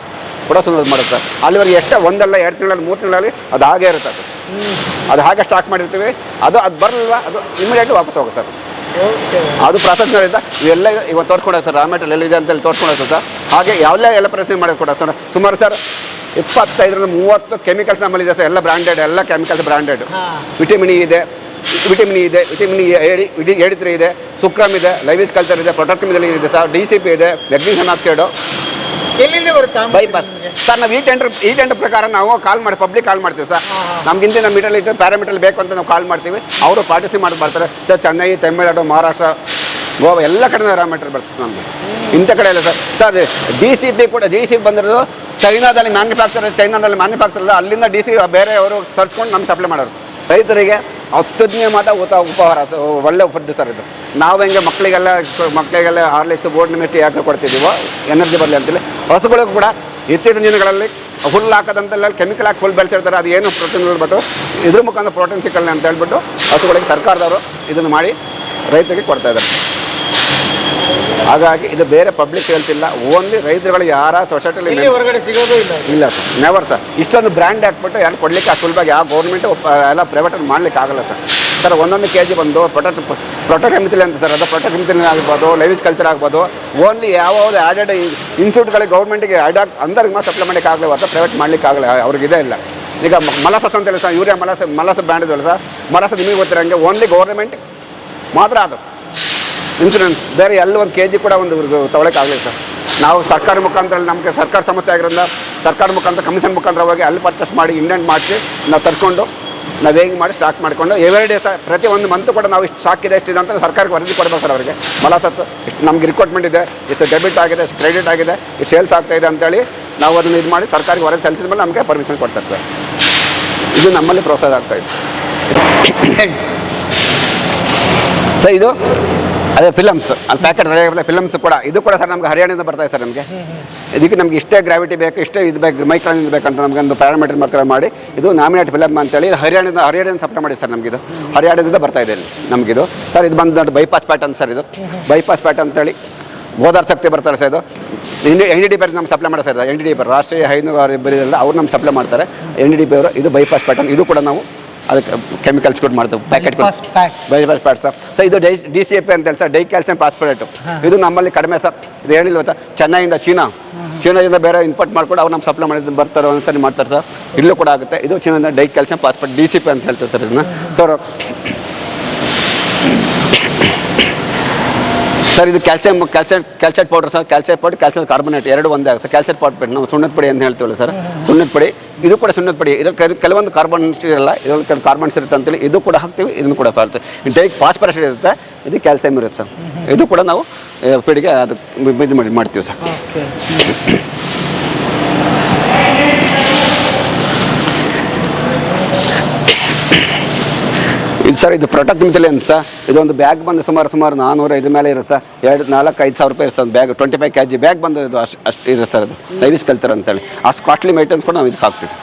Speaker 4: ಕೊಡೋದು ಮಾಡುತ್ತೆ. ಅಲ್ಲಿವರೆಗೆ ಎಷ್ಟೇ 1 ಅಲ್ಲ 2 ತಿಂಗಳಲ್ಲಿ 3 ತಿಂಗಳಲ್ಲಿ ಅದು ಹಾಗೇ ಇರುತ್ತೆ. ಅದು ಹಾಗೆ ಸ್ಟಾಕ್ ಮಾಡಿರ್ತೀವಿ. ಅದು ಬರಲಿಲ್ಲ, ಅದು ಇಮಿಡಿಯೇಟ್ಲಿ ವಾಪಸ್ ಹೋಗುತ್ತೆ ಸರ್. ಅದು ಪ್ರಾಸೆಸ್ನಲ್ಲಿಂದ ಇವೆಲ್ಲ ಇವತ್ತು ತೋರಿಸ್ಕೊಡೋದು ಸರ್. ರಾ ಮೆಟೀರಿಯಲ್ ಎಲ್ಲಿದೆ ಅಂತೇಳಿ ತೋರಿಸ್ಕೊಡೋದು ಸರ್. ಹಾಗೆ ಎಲ್ಲ ಪ್ರೊಸೆಸ್ ಮಾಡೋದು ಕೊಡೋದು ಸರ್. ಸುಮಾರು ಸರ್ 25ರಿಂದ 30 ಕೆಮಿಕಲ್ಸ್ ನಮ್ಮಲ್ಲಿದೆ ಸರ್. ಎಲ್ಲ ಬ್ರ್ಯಾಂಡೆಡ್, ಎಲ್ಲ ಕೆಮಿಕಲ್ಸ್ ಬ್ರ್ಯಾಂಡೆಡ್. ವಿಟಮಿನ್ ಇದೆ, ವಿಟಮಿನ್ A3 ಇದೆ, ಸುಕ್ರಮ್ ಇದೆ, ಲೈವಿಸ್ ಕಲ್ಚರ್ ಇದೆ, ಪ್ರೊಟೆಕ್ಟಿವ್ ಇದೆ ಸರ್, DCP ಇದೆ, ಮೆಗ್ನೀಷಿಯಂ ಆಕ್ಸೈಡು.
Speaker 2: ಎಲ್ಲಿಂದ ಬರುತ್ತೆ
Speaker 4: ಬೈಪಾಸ್ ಸರ್. ನಾವು ಈ ಟೆಂಡರ್ ಪ್ರಕಾರ ನಾವು ಪಬ್ಲಿಕ್ ಕಾಲ್ ಮಾಡ್ತೀವಿ ಸರ್. ನಮ್ಗಿಂತ ನಮ್ಮ ಮೀಟರ್ ಇಟ್ಟು ಪ್ಯಾರಾಮೀಟರ್ ಬೇಕು ಅಂತ ನಾವು ಕಾಲ್ ಮಾಡ್ತೀವಿ. ಅವರು ಪಾರ್ಟಿಸಿಪೇಟ್ ಮಾಡಿ ಬರ್ತಾರೆ ಸರ್. ಚೆನ್ನೈ, ತಮಿಳುನಾಡು, ಮಹಾರಾಷ್ಟ್ರ, ಗೋವಾ ಎಲ್ಲ ಕಡೆ ರಾ ಮೆಟೀರಿಯಲ್ ಬರ್ತದೆ ನಮಗೆ. ಇಂಥ ಕಡೆ ಇಲ್ಲ ಸರ್. ಸರ್ DCP ಬಂದಿರೋದು ಚೈನಾದಲ್ಲಿ ಮ್ಯಾನುಫ್ಯಾಕ್ಚರ್ ಅಲ್ಲ, ಅಲ್ಲಿಂದ DC ಬೇರೆಯವರು ತರಿಸ್ಕೊಂಡು ನಮ್ಗೆ ಸಪ್ಲೈ ಮಾಡೋರು. ರೈತರಿಗೆ ಅತ್ಯುತ್ತಮ ಮಾತ ಉಪಹಾರ ಒಳ್ಳೆ ಫುಡ್ ಸರ್ ಇದು. ನಾವು ಹೆಂಗೆ ಮಕ್ಕಳಿಗೆಲ್ಲ ಹಾರ್ಲಿಕ್ಸ್ ಬೋರ್ಡ್ ಮೆಟ್ಟಿ ಯಾಕೆ ಕೊಡ್ತಿದ್ದೀವೋ ಎನರ್ಜಿ ಬರಲಿ ಅಂತೇಳಿ, ಹಸುಗಳಿಗೂ ಕೂಡ ಇತ್ತೀಚಿನ ದಿನಗಳಲ್ಲಿ ಹುಲ್ಲು ಹಾಕೋದಂತೆಲ್ಲ ಕೆಮಿಕಲ್ ಹಾಕಿ ಹುಲ್ಲು ಬೆಳೆಸಿರ್ತಾರೆ, ಅದು ಏನು ಪ್ರೋಟೀನ್ ಹೇಳ್ಬಿಟ್ಟು ಇದ್ರ ಮುಖಾಂತರ ಪ್ರೋಟೀನ್ ಸಿಕ್ಕಲ್ಲ ಅಂತ ಹೇಳ್ಬಿಟ್ಟು ಹಸುಗಳಿಗೆ ಸರ್ಕಾರದವರು ಇದನ್ನು ಮಾಡಿ ರೈತರಿಗೆ ಕೊಡ್ತಾ ಇದ್ದಾರೆ. ಹಾಗಾಗಿ ಇದು ಬೇರೆ ಪಬ್ಲಿಕ್ ಹೇಳ್ತಿಲ್ಲ, ಓನ್ಲಿ ರೈತರುಗಳು ಯಾರ ಸೊಸೈಟಿಲಿ
Speaker 2: ಹೊರಗಡೆ ಸಿಗೋದು
Speaker 4: ಇಲ್ಲ ಸರ್, ನೆವರ್ ಸರ್. ಇಷ್ಟೊಂದು ಬ್ರ್ಯಾಂಡ್ ಹಾಕ್ಬಿಟ್ಟು ಯಾರು ಕೊಡಲಿಕ್ಕೆ ಸುಲಭವಾಗಿ ಯಾವ ಗೌರ್ಮೆಂಟು ಎಲ್ಲ ಪ್ರೈವೇಟಲ್ಲಿ ಮಾಡಲಿಕ್ಕೆ ಆಗಲ್ಲ ಸರ್. ಒಂದೊಂದು ಕೆ ಜಿ ಬಂದು ಪ್ರೊಟೋಕೆಮಿಕಲ್ ಅಂತ ಸರ್, ಅದು ಪ್ರೊಟೋಕೆಮಿಕಲ್ ಆಗ್ಬೋದು, ಲೈವಿಸ್ ಕಲ್ಚರ್ ಆಗ್ಬೋದು, ಓನ್ಲಿ ಯಾವ್ದು ಆ್ಯಡೆಡ್ ಇನ್ಸ್ಟಿಟ್ಯೂಟ್ಗಳಿಗೆ ಗೌರ್ಮೆಂಟಿಗೆ ಅಂದರಿಗೆ ಮಾತ್ರ ಸಪ್ಲೈ ಮಾಡಲಿಕ್ಕೆ ಆಗಲಿ ಅಥವಾ ಪ್ರೈವೇಟ್ ಮಾಡಲಿಕ್ಕೆ ಆಗಲ್ಲ, ಅವ್ರಿಗಿದೆ ಇಲ್ಲ. ಈಗ ಮಲಸಸ್ ಅಂತೇಳಿ ಸರ್, ಯೂರಿಯಾ ಮಲಸ ಬ್ರ್ಯಾಂಡ್ ಇದಲ್ಲ ಸರ್, ಮಲಸ ನಿಮಗೆ ಗೊತ್ತಿರಂಗೆ ಓನ್ಲಿ ಗೌರ್ಮೆಂಟ್ ಮಾತ್ರ ಅದು ಇನ್ಸೂರೆನ್ಸ್, ಬೇರೆ ಎಲ್ಲ ಒಂದು ಕೆ ಜಿ ಕೂಡ ಒಂದು ತೊಗೊಳಕ್ಕಾಗಲಿಲ್ಲ ಸರ್. ನಾವು ಸರ್ಕಾರ ಮುಖಾಂತರ ನಮಗೆ ಸರ್ಕಾರ ಸಮಸ್ಯೆ ಆಗಿರೋದ್ರಿಂದ ಸರ್ಕಾರ ಮುಖಾಂತರ ಕಮಿಷನ್ ಮುಖಾಂತರ ಹೋಗಿ ಅಲ್ಲಿ ಪರ್ಚೇಸ್ ಮಾಡಿ ಇಂಡೆಂಟ್ ಮಾಡಿಸಿ ನಾವು ತರ್ಕೊಂಡು ನಾವು ಹೇಗೆ ಮಾಡಿ ಸ್ಟಾಕ್ ಮಾಡಿಕೊಂಡು ಎವ್ರಿ ಡೇ ಸರ್, ಪ್ರತಿ ಒಂದು ಮಂತ್ ಕೂಡ ನಾವು ಇಷ್ಟು ಸ್ಟಾಕ್ ಇದೆ ಎಷ್ಟಿದೆ ಅಂತ ಸರ್ಕಾರಕ್ಕೆ ವರದಿ ಕೊಡಬೇಕು ಸರ್ ಅವರಿಗೆ. ಮಲಸತ್ತು ಇಷ್ಟು ನಮ್ಗೆ ರಿಕ್ವೈರ್ಮೆಂಟ್ ಇದೆ, ಇಷ್ಟು ಡೆಬಿಟ್ ಆಗಿದೆ, ಇಷ್ಟು ಕ್ರೆಡಿಟ್ ಆಗಿದೆ, ಇಷ್ಟು ಸೇಲ್ಸ್ ಆಗ್ತಾಯಿದೆ ಅಂತೇಳಿ ನಾವು ಅದನ್ನು ಇದು ಮಾಡಿ ಸರ್ಕಾರಕ್ಕೆ ವರದಿ ಸಲ್ಲಿಸಿದ ಮೇಲೆ ನಮಗೆ ಪರ್ಮಿಷನ್ ಕೊಡ್ತಾರೆ ಸರ್. ಇದು ನಮ್ಮಲ್ಲಿ ಪ್ರೋಸೆಸ್ ಆಗ್ತಾಯಿದೆ ಸರ್. ಇದು ಅದೇ ಫಿಲಮ್ಸ್ ಅಲ್ಲಿ ಪ್ಯಾಕೆಟ್ ರೆಡಿ ಫಿಲಮ್ಸ್ ಕೂಡ ಇದು ಕೂಡ ಸರ್ ನಮ್ಗೆ ಹರಿಯಾಣದಿಂದ ಬರ್ತಾಯಿದೆ ಸರ್. ನಮಗೆ ಇದಕ್ಕೆ ನಮಗೆ ಇಷ್ಟೇ ಗ್ರಾವಿಟಿ ಬೇಕು, ಇಷ್ಟೇ ಇದು ಬೇಕು, ಮೈಕ್ರಾನ್ ಬೇಕಂತ ನಮಗೆ ಒಂದು ಪ್ಯಾರಾಮೀಟರ್ ಮಾತ್ರ ಮಾಡಿ ಇದು ನಾಮಿನೇಟ್ ಫಿಲಮ್ ಅಂತೇಳಿ ಹರಿಯಾಣದಿಂದ ಸಪ್ಲೈ ಮಾಡಿ ಸರ್. ನಮಗಿದು ಹರಿಯಾಣದಿಂದ ಬರ್ತಾಯಿದೆ ಇಲ್ಲಿ ನಮಗಿದು ಸರ್. ಇದು ಬಂದು ಬೈಪಾಸ್ ಪ್ಯಾಟರ್ನ್ ಸರ್, ಇದು ಬೈಪಾಸ್ ಪ್ಯಾಟರ್ನ್ ಅಂತೇಳಿ ಗೋದಾರ್ ಶಕ್ತಿ ಬರ್ತಾರೆ ಸರ್. ಇದು NDDP ನಮ್ಗೆ ಸಪ್ಲೈ ಮಾಡ್ತಾರೆ ಸರ್. NDDP ರಾಷ್ಟ್ರೀಯ ಹೈನುಗಾರಿಕೆ ಬರೀಲ್ಲ, ಅವ್ರು ನಮ್ಗೆ ಸಪ್ಲೈ ಮಾಡ್ತಾರೆ NDDP ಅವರು. ಇದು ಬೈಪಾಸ್ ಪ್ಯಾಟರ್ನ್, ಇದು ಕೂಡ ನಾವು ಅದಕ್ಕೆ ಕೆಮಿಕಲ್ಸ್ ಕೊಟ್ಟು ಮಾಡ್ತೇವೆ packet bypass fat sir. So ಇದು DCAP ಅಂತ ಹೇಳಿ ಸರ್, ಡೈ ಕ್ಯಾಲ್ಸಿಯಂ ಫಾಸ್ಫೇಟ್. ಇದು ನಮ್ಮಲ್ಲಿ ಕಡಿಮೆ ಸರ್. ಇದು ಏನಿಲ್ಲ ಗೊತ್ತಾ, ಚೆನ್ನೈಯಿಂದ ಚೀನಾದಿಂದ ಬೇರೆ ಇಂಪೋರ್ಟ್ ಮಾಡ್ಕೊಂಡು ಅವ್ರು ನಮ್ಮ ಸಪ್ಲೈ ಮಾಡಿದ್ದು ಬರ್ತಾರೆ, ಒಂದ್ಸರಿ ಮಾಡ್ತಾರೆ ಸರ್. ಇಲ್ಲೂ ಕೂಡ ಆಗುತ್ತೆ. ಇದು ಚೀನಾದಿಂದ ಡೈ ಕ್ಯಾಲ್ಸಿಯಂ ಫಾಸ್ಫೇಟ್ DCP ಅಂತ ಹೇಳ್ತಾರೆ ಸರ್. ಇದನ್ನ ಸರ್ ಇದು calcite powder sir. Calcite powder, calcium carbonate ಎರಡು ಒಂದೇ ಆಗುತ್ತೆ. ಕ್ಯಾಲ್ಸೈಟ್ ಪೌಡರ್ ನಾವು ಸುಣ್ಣದ ಪುಡಿ ಅಂತ ಹೇಳ್ತೀವಲ್ಲ ಸರ್, ಸುಣ್ಣದ ಪುಡಿ. ಇದು ಕೂಡ ಸುಣ್ಣದ ಪುಡಿ. ಇದರಲ್ಲಿ ಕೆಲವೊಂದು ಕಾರ್ಬನ್ಸ್ ಇರಲ್ಲ, ಇದರಲ್ಲಿ ಕಾರ್ಬನ್ಸ್ ಇರುತ್ತೆ ಅಂತೇಳಿ ಇದು ಕೂಡ ಹಾಕ್ತೀವಿ. ಇದನ್ನು ಕೂಡ ಹಾಕ್ತೀವಿ. ಡೈಕ್ ಫಾಸ್ಫರಸ್ ಇರುತ್ತೆ, ಇದು ಕ್ಯಾಲ್ಸಿಯಂ ಇರುತ್ತೆ ಸರ್. ಇದು ಕೂಡ ನಾವು ಫೀಡ್ಗೆ ಅದು ಇದು ಮಾಡ್ತೀವಿ ಸರ್. ಇದು ಸರ್, ಇದು ಪ್ರೊಟೆಕ್ಟ್ ಅಂತ ಸರ್. ಇದೊಂದು ಬ್ಯಾಗ್ ಬಂದು ಸುಮಾರು 400 ಮೇಲೆ ಇರುತ್ತೆ. 4-5 ಸಾವಿರ ರೂಪಾಯಿ ಇರುತ್ತೆ ಒಂದು ಬ್ಯಾಗ್. 25 kg ಬ್ಯಾಗ್ ಬಂದು ಇದು ಅಷ್ಟು ಇರುತ್ತೆ ಸರ್. ಅದು ಲೈವಿಸ್ ಕಲ್ಚರ್ ಅಂತೇಳಿ ಅಷ್ಟು ಕಾಸ್ಟ್ಲಿ ಐಟಮ್ಸ್ ಕೂಡ ನಾವು ಇದಕ್ಕೆ ಹಾಕ್ತೀವಿ.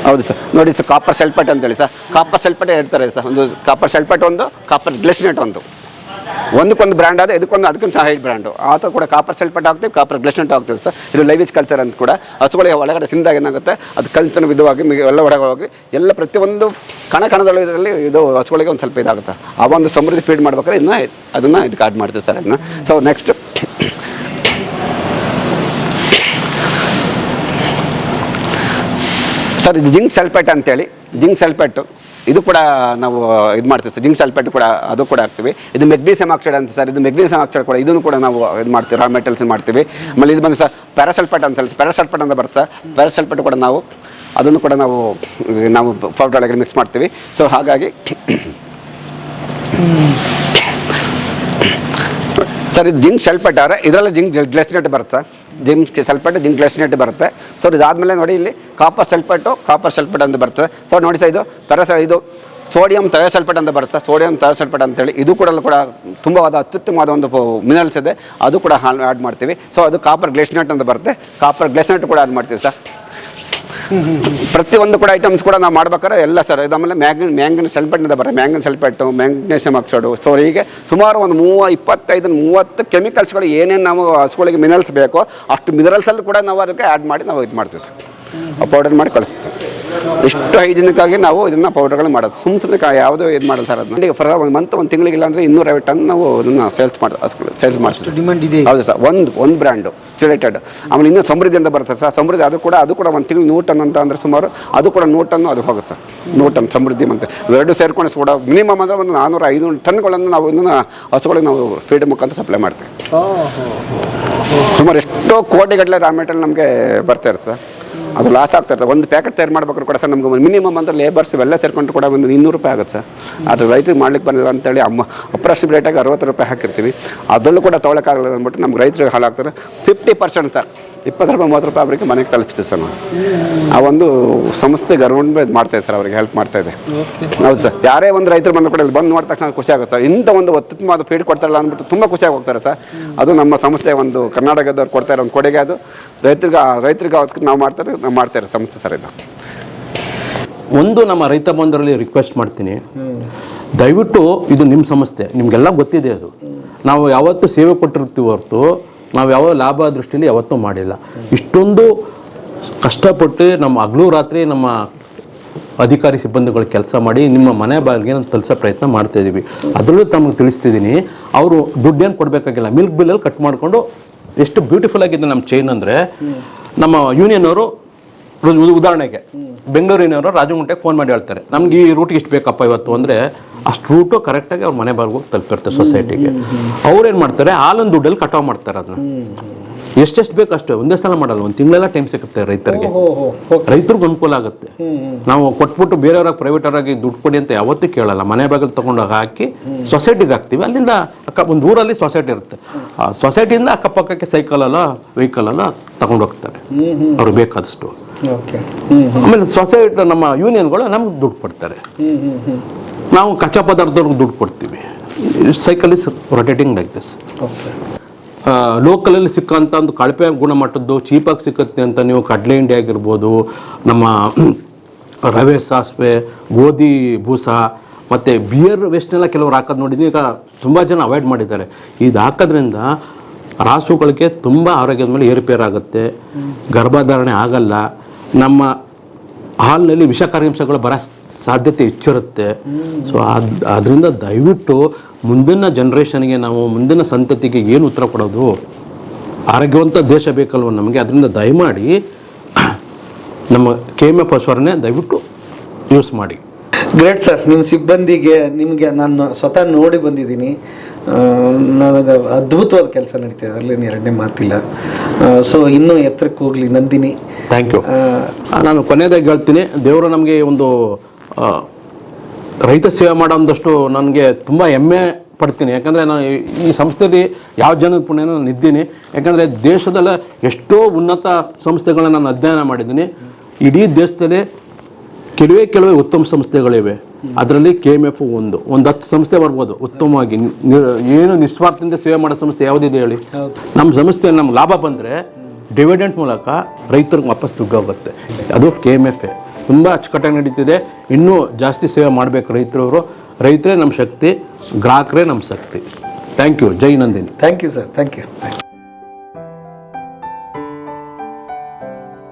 Speaker 4: ಹೌದು ಸರ್. ನೋಡಿ ಸರ್, ಕಾಪರ್ ಸಲ್ಫೇಟ್ ಅಂತೇಳಿ ಸರ್. ಕಾಪರ್ ಸಲ್ಫೇಟ್ ಹೇಳ್ತಾರೆ ಸರ್. ಒಂದು ಕಾಪರ್ ಸಲ್ಫೇಟ್, ಒಂದು ಕಾಪರ್ ಗ್ಲಿಸರೇಟ್, ಒಂದಕ್ಕೊಂದು ಬ್ರ್ಯಾಂಡ್ ಆದ, ಅದಕ್ಕೊಂದು ಹೈಟ್ ಬ್ರ್ಯಾಂಡು. ಆ ಥರ ಕೂಡ ಕಾಪರ್ ಸಲ್ಫೇಟ್ ಹಾಕ್ತೀವಿ, ಕಾಪರ್ ಗ್ಲಿಸರೇಟ್ ಹಾಕ್ತೀವಿ ಸರ್. ಇದು ಲೈವಿಸ್ ಕಲ್ಚರ್ ಅಂತ ಕೂಡ. ಹಸುಗಳಿಗೆ ಒಳಗಡೆ ತಿಂದಾಗ ಏನಾಗುತ್ತೆ, ಅದು ಕಲ್ಚರ್ ವಿಧವಾಗಿ ಎಲ್ಲ ಒಳಗೆ ಎಲ್ಲ ಪ್ರತಿಯೊಂದು ಕಣದೊಳಗಲ್ಲಿ ಇದು ಹಸುಗಳಿಗೆ ಒಂದು ಸ್ವಲ್ಪ ಇದಾಗುತ್ತೆ. ಆ ಒಂದು ಸಮೃದ್ಧಿ ಫೀಡ್ ಮಾಡ್ಬೇಕಾದ್ರೆ ಅದನ್ನು ಇದಕ್ಕೆ ಆಡ್ ಮಾಡ್ತೀವಿ ಸರ್. ಅದನ್ನು ಸೊ ನೆಕ್ಸ್ಟ್ ಸರ್, ಇದು ಜಿಂಕ್ ಸಲ್ಫೇಟ್ ಅಂತೇಳಿ. ಜಿಂಕ್ ಸಲ್ಫೇಟು ಇದು ಕೂಡ ನಾವು ಇದು ಮಾಡ್ತೀವಿ ಸರ್. ಜಿಂಕ್ ಸಲ್ಫೇಟ್ ಕೂಡ ಅದು ಕೂಡ ಹಾಕ್ತೀವಿ. ಇದು ಮೆಗ್ನೀಸಿಯಂ ಆಕ್ಸೈಡ್ ಅಂತ ಸರ್. ಇದು ಮೆಗ್ನೀಸಿಯಂ ಆಕ್ಸೈಡ್ ಕೂಡ ಇದನ್ನು ಕೂಡ ನಾವು ಇದು ಮಾಡ್ತೀವಿ, ರಾ ಮೆಟಲ್ಸ್ ಮಾಡ್ತೀವಿ. ಆಮೇಲೆ ಇದು ಬಂದು ಸರ್ ಪ್ಯಾರಾಸಲ್ಫೇಟ್ ಅಂತ ಹೇಳಿ, ಪ್ಯಾರಾಸಲ್ಫೇಟ್ ಅಂತ ಬರುತ್ತೆ. ಪ್ಯಾರಾಸಲ್ಫೇಟ್ ಕೂಡ ಅದನ್ನು ಕೂಡ ನಾವು ಪೌಡರ್ ಒಳಗೆ ಮಿಕ್ಸ್ ಮಾಡ್ತೀವಿ. ಸೊ ಹಾಗಾಗಿ ಸರ್, ಇದು ಜಿಂಕ್ ಸಲ್ಫೇಟ್ ಆದರೆ ಇದರಲ್ಲಿ ಜಿಂಕ್ ಗ್ಲಿಸರೇಟ್ ಬರುತ್ತೆ. ಜಿಂಕ್ ಸಲ್ಫೇಟ್, ಜಿಂಕ್ ಗ್ಲಿಸರೇಟ್ ಬರುತ್ತೆ. ಸೊ ಇದಾದಮೇಲೆ ನೋಡಿ ಇಲ್ಲಿ ಕಾಪರ್ ಸಲ್ಫೇಟ್ ಅಂತ ಬರ್ತದೆ. ಸೊ ನೋಡಿ ಸರ್, ಇದು ಸೋಡಿಯಂ ಥಯೋಸಲ್ಫೇಟ್ ಅಂತ ಬರುತ್ತೆ. ಸೋಡಿಯಂ ಥಯೋಸಲ್ಫೇಟ್ ಅಂತೇಳಿ ಇದು ಕೂಡ ತುಂಬವಾದ ಅತ್ಯುತ್ತಮವಾದ ಒಂದು ಮಿನರಲ್ಸ್ ಇದೆ, ಅದು ಕೂಡ ಆ್ಯಡ್ ಮಾಡ್ತೀವಿ. ಸೊ ಅದು ಕಾಪರ್ ಗ್ಲಿಸರೇಟ್ ಅಂತ ಬರುತ್ತೆ. ಕಾಪರ್ ಗ್ಲಿಸರೇಟ್ ಕೂಡ ಆ್ಯಡ್ ಮಾಡ್ತೀವಿ ಸರ್. ಪ್ರತಿಯೊಂದು ಕೂಡ ಐಟಮ್ಸ್ ಕೂಡ ನಾವು ಮಾಡ್ಬೇಕಾದ್ರೆ ಎಲ್ಲ ಸರ್. ಇದಾದಮೇಲೆ ಮ್ಯಾಂಗನ್ ಸಲ್ಫೇಟ್ ಅಂತ ಬರುತ್ತೆ. ಮ್ಯಾಂಗನ್ ಸಲ್ಫೇಟು, ಮ್ಯಾಗ್ನೀಷಿಯಂ ಆಕ್ಸೈಡು. ಸೊ ಹೀಗೆ ಸುಮಾರು ಒಂದು 25-30 ಕೆಮಿಕಲ್ಸ್ಗಳು ಏನೇನು ನಾವು ಹಸುಗಳಿಗೆ ಮಿನರಲ್ಸ್ ಬೇಕೋ ಅಷ್ಟು ಮಿನರಲ್ಸಲ್ಲಿ ಕೂಡ ನಾವು ಅದಕ್ಕೆ ಆ್ಯಡ್ ಮಾಡಿ ನಾವು ಇದು ಮಾಡ್ತೀವಿ ಸರ್. ಪೌಡರ್ ಮಾಡಿ ಕಳಿಸ್ತೀವಿ ಸರ್. ಇಷ್ಟು ಹೈಜಿನಿಕ್ಕಾಗಿ ನಾವು ಇದನ್ನು ಪೌಡರ್ಗಳು ಮಾಡೋದು. ಸುಮ್ಮನೆ ಯಾವುದೋ ಇದು ಮಾಡೋದು ಸರ್. ಅದನ್ನ ಫಾರ್ ಒಂದು ತಿಂಗಳಿಗಿಲ್ಲ ಅಂದರೆ 250 ಟನ್ ನಾವು ಇದನ್ನು ಸೇಲ್ಸ್ ಮಾಡ್ತೀವಿ.
Speaker 2: ಡಿಮ್ಯಾಂಡ್ ಇದೆ.
Speaker 4: ಹೌದು ಸರ್. ಒಂದು ಬ್ರ್ಯಾಂಡು ಸ್ಟಿಲೇಟೆಡ್. ಆಮೇಲೆ ಇನ್ನೂ ಸಮೃದ್ಧಿ ಅಂತ ಬರುತ್ತೆ ಸರ್. ಸಮೃದ್ಧಿ ಅದು ಕೂಡ ಒಂದು ತಿಂಗಳು 100 ಟನ್ ಅಂತ ಅಂದರೆ ಸುಮಾರು ಅದು ಕೂಡ 100 ಟನ್ನು ಅದು ಹೋಗುತ್ತೆ ಸರ್. 100 ಟನ್ ಸಮೃದ್ಧಿ ಮತ್ತು ಇವೆರಡು ಸೇರ್ಕೊಂಡು ಕೂಡ ಮಿನಿಮಮ್ ಅಂದರೆ ಒಂದು 400-500 ಟನ್ಗಳನ್ನು ನಾವು ಇನ್ನೂ ಹಸುಗಳಿಗೆ ನಾವು ಫೀಡ್ ಮುಖಾಂತರ ಸಪ್ಲೈ ಮಾಡ್ತೀವಿ. ಸುಮಾರು ಎಷ್ಟೋ ಕೋಟಿಗಟ್ಟಲೆ ರಾ ಮೆಟೀರಿಯಲ್ ನಮಗೆ ಬರ್ತಾರೆ ಸರ್. ಅದು ಲಾಸ್ ಆಗ್ತಾ ಒಂದು ಪ್ಯಾಕೆಟ್ ತಯಾರು ಮಾಡ್ಬೇಕಾದ್ರೆ ಕೂಡ ಸರ್ ನಮ್ಗೆ ಮಿನಿಮಮ್ ಅಂದರೆ ಲೇಬರ್ಸ್ ಇವೆಲ್ಲ ಸೇರ್ಕೊಂಡು ಕೂಡ ಒಂದು 200 ರೂಪಾಯಿ ಆಗುತ್ತೆ ಸರ್. ಅದು ರೈತರಿಗೆ ಮಾಡ್ಲಿಕ್ಕೆ ಬಂದಿಲ್ಲ ಅಂತೇಳಿ ಅಪ್ರಾಕ್ಸಿಮೇಟ್ ರೇಟಾಗಿ 60 ರೂಪಾಯಿ ಹಾಕಿರ್ತೀವಿ. ಅದರಲ್ಲೂ ಕೂಡ ತೊಗೊಳಕ್ಕಾಗಲ್ಲ ಅಂದ್ಬಿಟ್ಟು ನಮ್ಗೆ ರೈತರಿಗೆ ಹಾಳಾಗ್ತಾರೆ. 50% ಸರ್ 20 ರೂಪಾಯಿ 30 ರೂಪಾಯಿ ಅವರಿಗೆ ಮನೆಗೆ ತಲುಪಿಸ್ತೀವಿ ಸರ್ ನಾವು. ಆ ಒಂದು ಸಂಸ್ಥೆ ಗೌರ್ಮೆಂಟ್ ಮಾಡ್ತಾ ಇದೆ ಸರ್, ಅವರಿಗೆ ಹೆಲ್ಪ್ ಮಾಡ್ತಾ ಇದೆ. ಹೌದು ಸರ್, ಯಾರೇ ಒಂದು ರೈತರು ಬಂದ ಕೂಡ ಇಲ್ಲಿ ಬಂದು ನೋಡಿದ ತಕ್ಷಣ ಖುಷಿ ಆಗುತ್ತೆ ಸರ್. ಇಂಥ ಒಂದು ಅತ್ಯುತ್ತಮವಾದ ಫೀಡ್ ಕೊಡ್ತಾರಲ್ಲ ಅಂದ್ಬಿಟ್ಟು ತುಂಬ ಖುಷಿಯಾಗಿ ಹೋಗ್ತಾರೆ ಸರ್. ಅದು ನಮ್ಮ ಸಂಸ್ಥೆ ಒಂದು ಕರ್ನಾಟಕದವ್ರು ಕೊಡ್ತಾ ಇರೋ ಒಂದು ಕೊಡುಗೆ. ಅದು ರೈತರಿಗೆ ಅವತ್ತು ನಾವು ಮಾಡ್ತಾರೆ ಸಂಸ್ಥೆ ಸರ್ ಇದು.
Speaker 3: ಒಂದು ನಮ್ಮ ರೈತ ಬಂಧುರಲ್ಲಿ ರಿಕ್ವೆಸ್ಟ್ ಮಾಡ್ತೀನಿ, ದಯವಿಟ್ಟು ಇದು ನಿಮ್ಮ ಸಂಸ್ಥೆ, ನಿಮಗೆಲ್ಲ ಗೊತ್ತಿದೆ. ಅದು ನಾವು ಯಾವತ್ತೂ ಸೇವೆ ಕೊಟ್ಟಿರ್ತೀವಿ ಹೊರತು ನಾವು ಯಾವ ಲಾಭ ದೃಷ್ಟಿಯಲ್ಲಿ ಯಾವತ್ತೂ ಮಾಡಿಲ್ಲ. ಇಷ್ಟೊಂದು ಕಷ್ಟಪಟ್ಟು ನಮ್ಮ ಹಗಲು ರಾತ್ರಿ ನಮ್ಮ ಅಧಿಕಾರಿ ಸಿಬ್ಬಂದಿಗಳು ಕೆಲಸ ಮಾಡಿ ನಿಮ್ಮ ಮನೆ ಬಾಗಿಲಿಗೆ ನಾವು ತಲುಪಿಸೋ ಪ್ರಯತ್ನ ಮಾಡ್ತಾಯಿದ್ದೀವಿ. ಅದರಲ್ಲೂ ತಮಗೆ ತಿಳಿಸ್ತಿದ್ದೀನಿ, ಅವರು ದುಡ್ಡೇನು ಕೊಡಬೇಕಾಗಿಲ್ಲ, ಮಿಲ್ಕ್ ಬಿಲ್ಲಲ್ಲಿ ಕಟ್ ಮಾಡಿಕೊಂಡು ಎಷ್ಟು ಬ್ಯೂಟಿಫುಲ್ ಆಗಿದೆ ನಮ್ಮ ಚೈನ್ ಅಂದರೆ, ನಮ್ಮ ಯೂನಿಯನ್ ಅವರು ಉದಾಹರಣೆಗೆ ಬೆಂಗಳೂರಿನವರು ರಾಜಗುಂಟೆಗೆ ಫೋನ್ ಮಾಡಿ ಹೇಳ್ತಾರೆ, ನಮ್ಗೆ ಈ ರೂಟ್ಗೆ ಇಷ್ಟು ಬೇಕಪ್ಪ ಇವತ್ತು ಅಂದರೆ ಅಷ್ಟು ರೂಟು ಕರೆಕ್ಟಾಗಿ ಅವ್ರ ಮನೆ ಬಾಗಿಲಿಗೆ ಹೋಗಿ ತಲುಪಿರ್ತಾರೆ ಸೊಸೈಟಿಗೆ. ಅವ್ರೇನು ಮಾಡ್ತಾರೆ, ಹಾಲೊಂದು ದುಡ್ಡಲ್ಲಿ ಕಟಾವು ಮಾಡ್ತಾರೆ. ಅದನ್ನ ಎಷ್ಟೆಷ್ಟು ಬೇಕು ಅಷ್ಟೇ, ಒಂದೇ ಸಲ ಮಾಡಲ್ಲ, ಒಂದು ತಿಂಗಳೆಲ್ಲ ಟೈಮ್ ಸಿಗುತ್ತೆ ರೈತರಿಗೆ. ರೈತರಿಗೆ ಅನುಕೂಲ ಆಗುತ್ತೆ. ನಾವು ಕೊಟ್ಬಿಟ್ಟು ಬೇರೆಯವ್ರಾಗ ಪ್ರೈವೇಟ್ ಅವರಾಗಿ ದುಡ್ಡು ಕೊಡಿ ಅಂತ ಯಾವತ್ತೂ ಕೇಳಲ್ಲ. ಮನೆ ಬಾಗಿಲು ತೊಗೊಂಡು ಹಾಕಿ ಸೊಸೈಟಿಗೆ ಹಾಕ್ತೀವಿ. ಅಲ್ಲಿಂದ ಒಂದು ಊರಲ್ಲಿ ಸೊಸೈಟಿ ಇರುತ್ತೆ, ಆ ಸೊಸೈಟಿಯಿಂದ ಅಕ್ಕಪಕ್ಕಕ್ಕೆ ಸೈಕಲಲ್ಲ ವೆಹಿಕಲಲ್ಲ ತಗೊಂಡು ಹೋಗ್ತಾರೆ ಅವ್ರಿಗೆ ಬೇಕಾದಷ್ಟು. ಆಮೇಲೆ ಸೊಸೈಟಿ ನಮ್ಮ ಯೂನಿಯನ್ಗಳು ನಮ್ಗೆ ದುಡ್ಡು ಕೊಡ್ತಾರೆ, ನಾವು ಕಚ್ಚಾ ಪದಾರ್ಥದವ್ರಿಗೆ ದುಡ್ಡು ಕೊಡ್ತೀವಿ. Cycle is rotating like this. ಲೋಕಲಲ್ಲಿ ಸಿಕ್ಕಂಥ ಒಂದು ಕಳಪೆ ಗುಣಮಟ್ಟದ್ದು ಚೀಪಾಗಿ ಸಿಕ್ಕತ್ತೆ ಅಂತ ನೀವು ಕಡಲೆ ಹಿಂಡಿ ಆಗಿರ್ಬೋದು, ನಮ್ಮ ರವೆ ಸಾಸಿವೆ, ಗೋಧಿ ಬೂಸ ಮತ್ತು ಬಿಯರ್ ವೇಸ್ಟ್ನೆಲ್ಲ ಕೆಲವ್ರು ಹಾಕೋದು ನೋಡಿದ್ದೀನಿ. ಈಗ ತುಂಬ ಜನ ಅವಾಯ್ಡ್ ಮಾಡಿದ್ದಾರೆ. ಇದು ಹಾಕೋದ್ರಿಂದ ರಾಸುಗಳಿಗೆ ತುಂಬ ಆರೋಗ್ಯದ ಮೇಲೆ ಏರುಪೇರಾಗುತ್ತೆ, ಗರ್ಭಧಾರಣೆ ಆಗಲ್ಲ, ನಮ್ಮ ಹಾಲಿನಲ್ಲಿ ವಿಷಕಾರಿ ಅಂಶಗಳು ಬರೋ ಸಾಧ್ಯತೆ ಹೆಚ್ಚಿರುತ್ತೆ. ಸೊ ಅದರಿಂದ ದಯವಿಟ್ಟು ಮುಂದಿನ ಜನ್ರೇಷನ್ಗೆ, ನಾವು ಮುಂದಿನ ಸಂತತಿಗೆ ಏನು ಉತ್ತರ ಕೊಡೋದು? ಆರೋಗ್ಯವಂತ ದೇಶ ಬೇಕಲ್ವ ನಮಗೆ. ಅದರಿಂದ ದಯಮಾಡಿ ನಮ್ಮ KMF ಪಶುವನ್ನೇ ದಯವಿಟ್ಟು ಯೂಸ್ ಮಾಡಿ.
Speaker 2: ಗ್ರೇಟ್ ಸರ್, ನಿಮ್ಮ ಸಿಬ್ಬಂದಿಗೆ ನಿಮಗೆ ನಾನು ಸ್ವತಃ ನೋಡಿ ಬಂದಿದ್ದೀನಿ. ನನಗೆ ಅದ್ಭುತವಾದ ಕೆಲಸ ನಡೀತಿದೆ, ಅದರಲ್ಲಿ ಎರಡನೇ ಮಾತಿಲ್ಲ. ಸೊ ಇನ್ನೂ ಎತ್ತರಕ್ಕೆ ಹೋಗಲಿ ನಂದಿನಿ.
Speaker 3: Thank you. ನಾನು ಕೊನೆಯದಾಗಿ ಹೇಳ್ತೀನಿ, ದೇವರು ನಮಗೆ ಒಂದು ರೈತ ಸೇವೆ ಮಾಡೋದಷ್ಟು ನನಗೆ ತುಂಬ ಹೆಮ್ಮೆ ಪಡ್ತೀನಿ. ಯಾಕಂದರೆ ನಾನು ಈ ಸಂಸ್ಥೆಯಲ್ಲಿ ಯಾವ ಜನದ ಪುಣ್ಯ ನಾನು ಇದ್ದೀನಿ. ಯಾಕಂದರೆ ದೇಶದಲ್ಲ ಎಷ್ಟೋ ಉನ್ನತ ಸಂಸ್ಥೆಗಳನ್ನ ನಾನು ಅಧ್ಯಯನ ಮಾಡಿದ್ದೀನಿ. ಇಡೀ ದೇಶದಲ್ಲಿ ಕೆಲವೇ ಉತ್ತಮ ಸಂಸ್ಥೆಗಳಿವೆ. ಅದರಲ್ಲಿ KMF ಒಂದು 10 ಸಂಸ್ಥೆ ಬರ್ಬೋದು ಉತ್ತಮವಾಗಿ ಏನು ನಿಸ್ವಾರ್ಥದಿಂದ ಸೇವೆ ಮಾಡೋ ಸಂಸ್ಥೆ ಯಾವುದಿದೆ ಹೇಳಿ? ನಮ್ಮ ಸಂಸ್ಥೆ ನಮ್ಗೆ ಲಾಭ ಬಂದರೆ ಡಿವಿಡೆಂಟ್ ಮೂಲಕ ರೈತರಿಗೆ ವಾಪಸ್ ದುಡ್ಡು ಹೋಗುತ್ತೆ. ಅದು KMF ತುಂಬ ಅಚ್ಚುಕಟ್ಟಾಗಿ ನಡೀತಿದೆ. ಇನ್ನೂ ಜಾಸ್ತಿ ಸೇವೆ ಮಾಡಬೇಕು ರೈತರೇ ನಮ್ಮ ಶಕ್ತಿ, ಗ್ರಾಹಕರೇ ನಮ್ಮ ಶಕ್ತಿ. Thank you. ಜೈ Nandini.
Speaker 2: Thank you sir, thank you.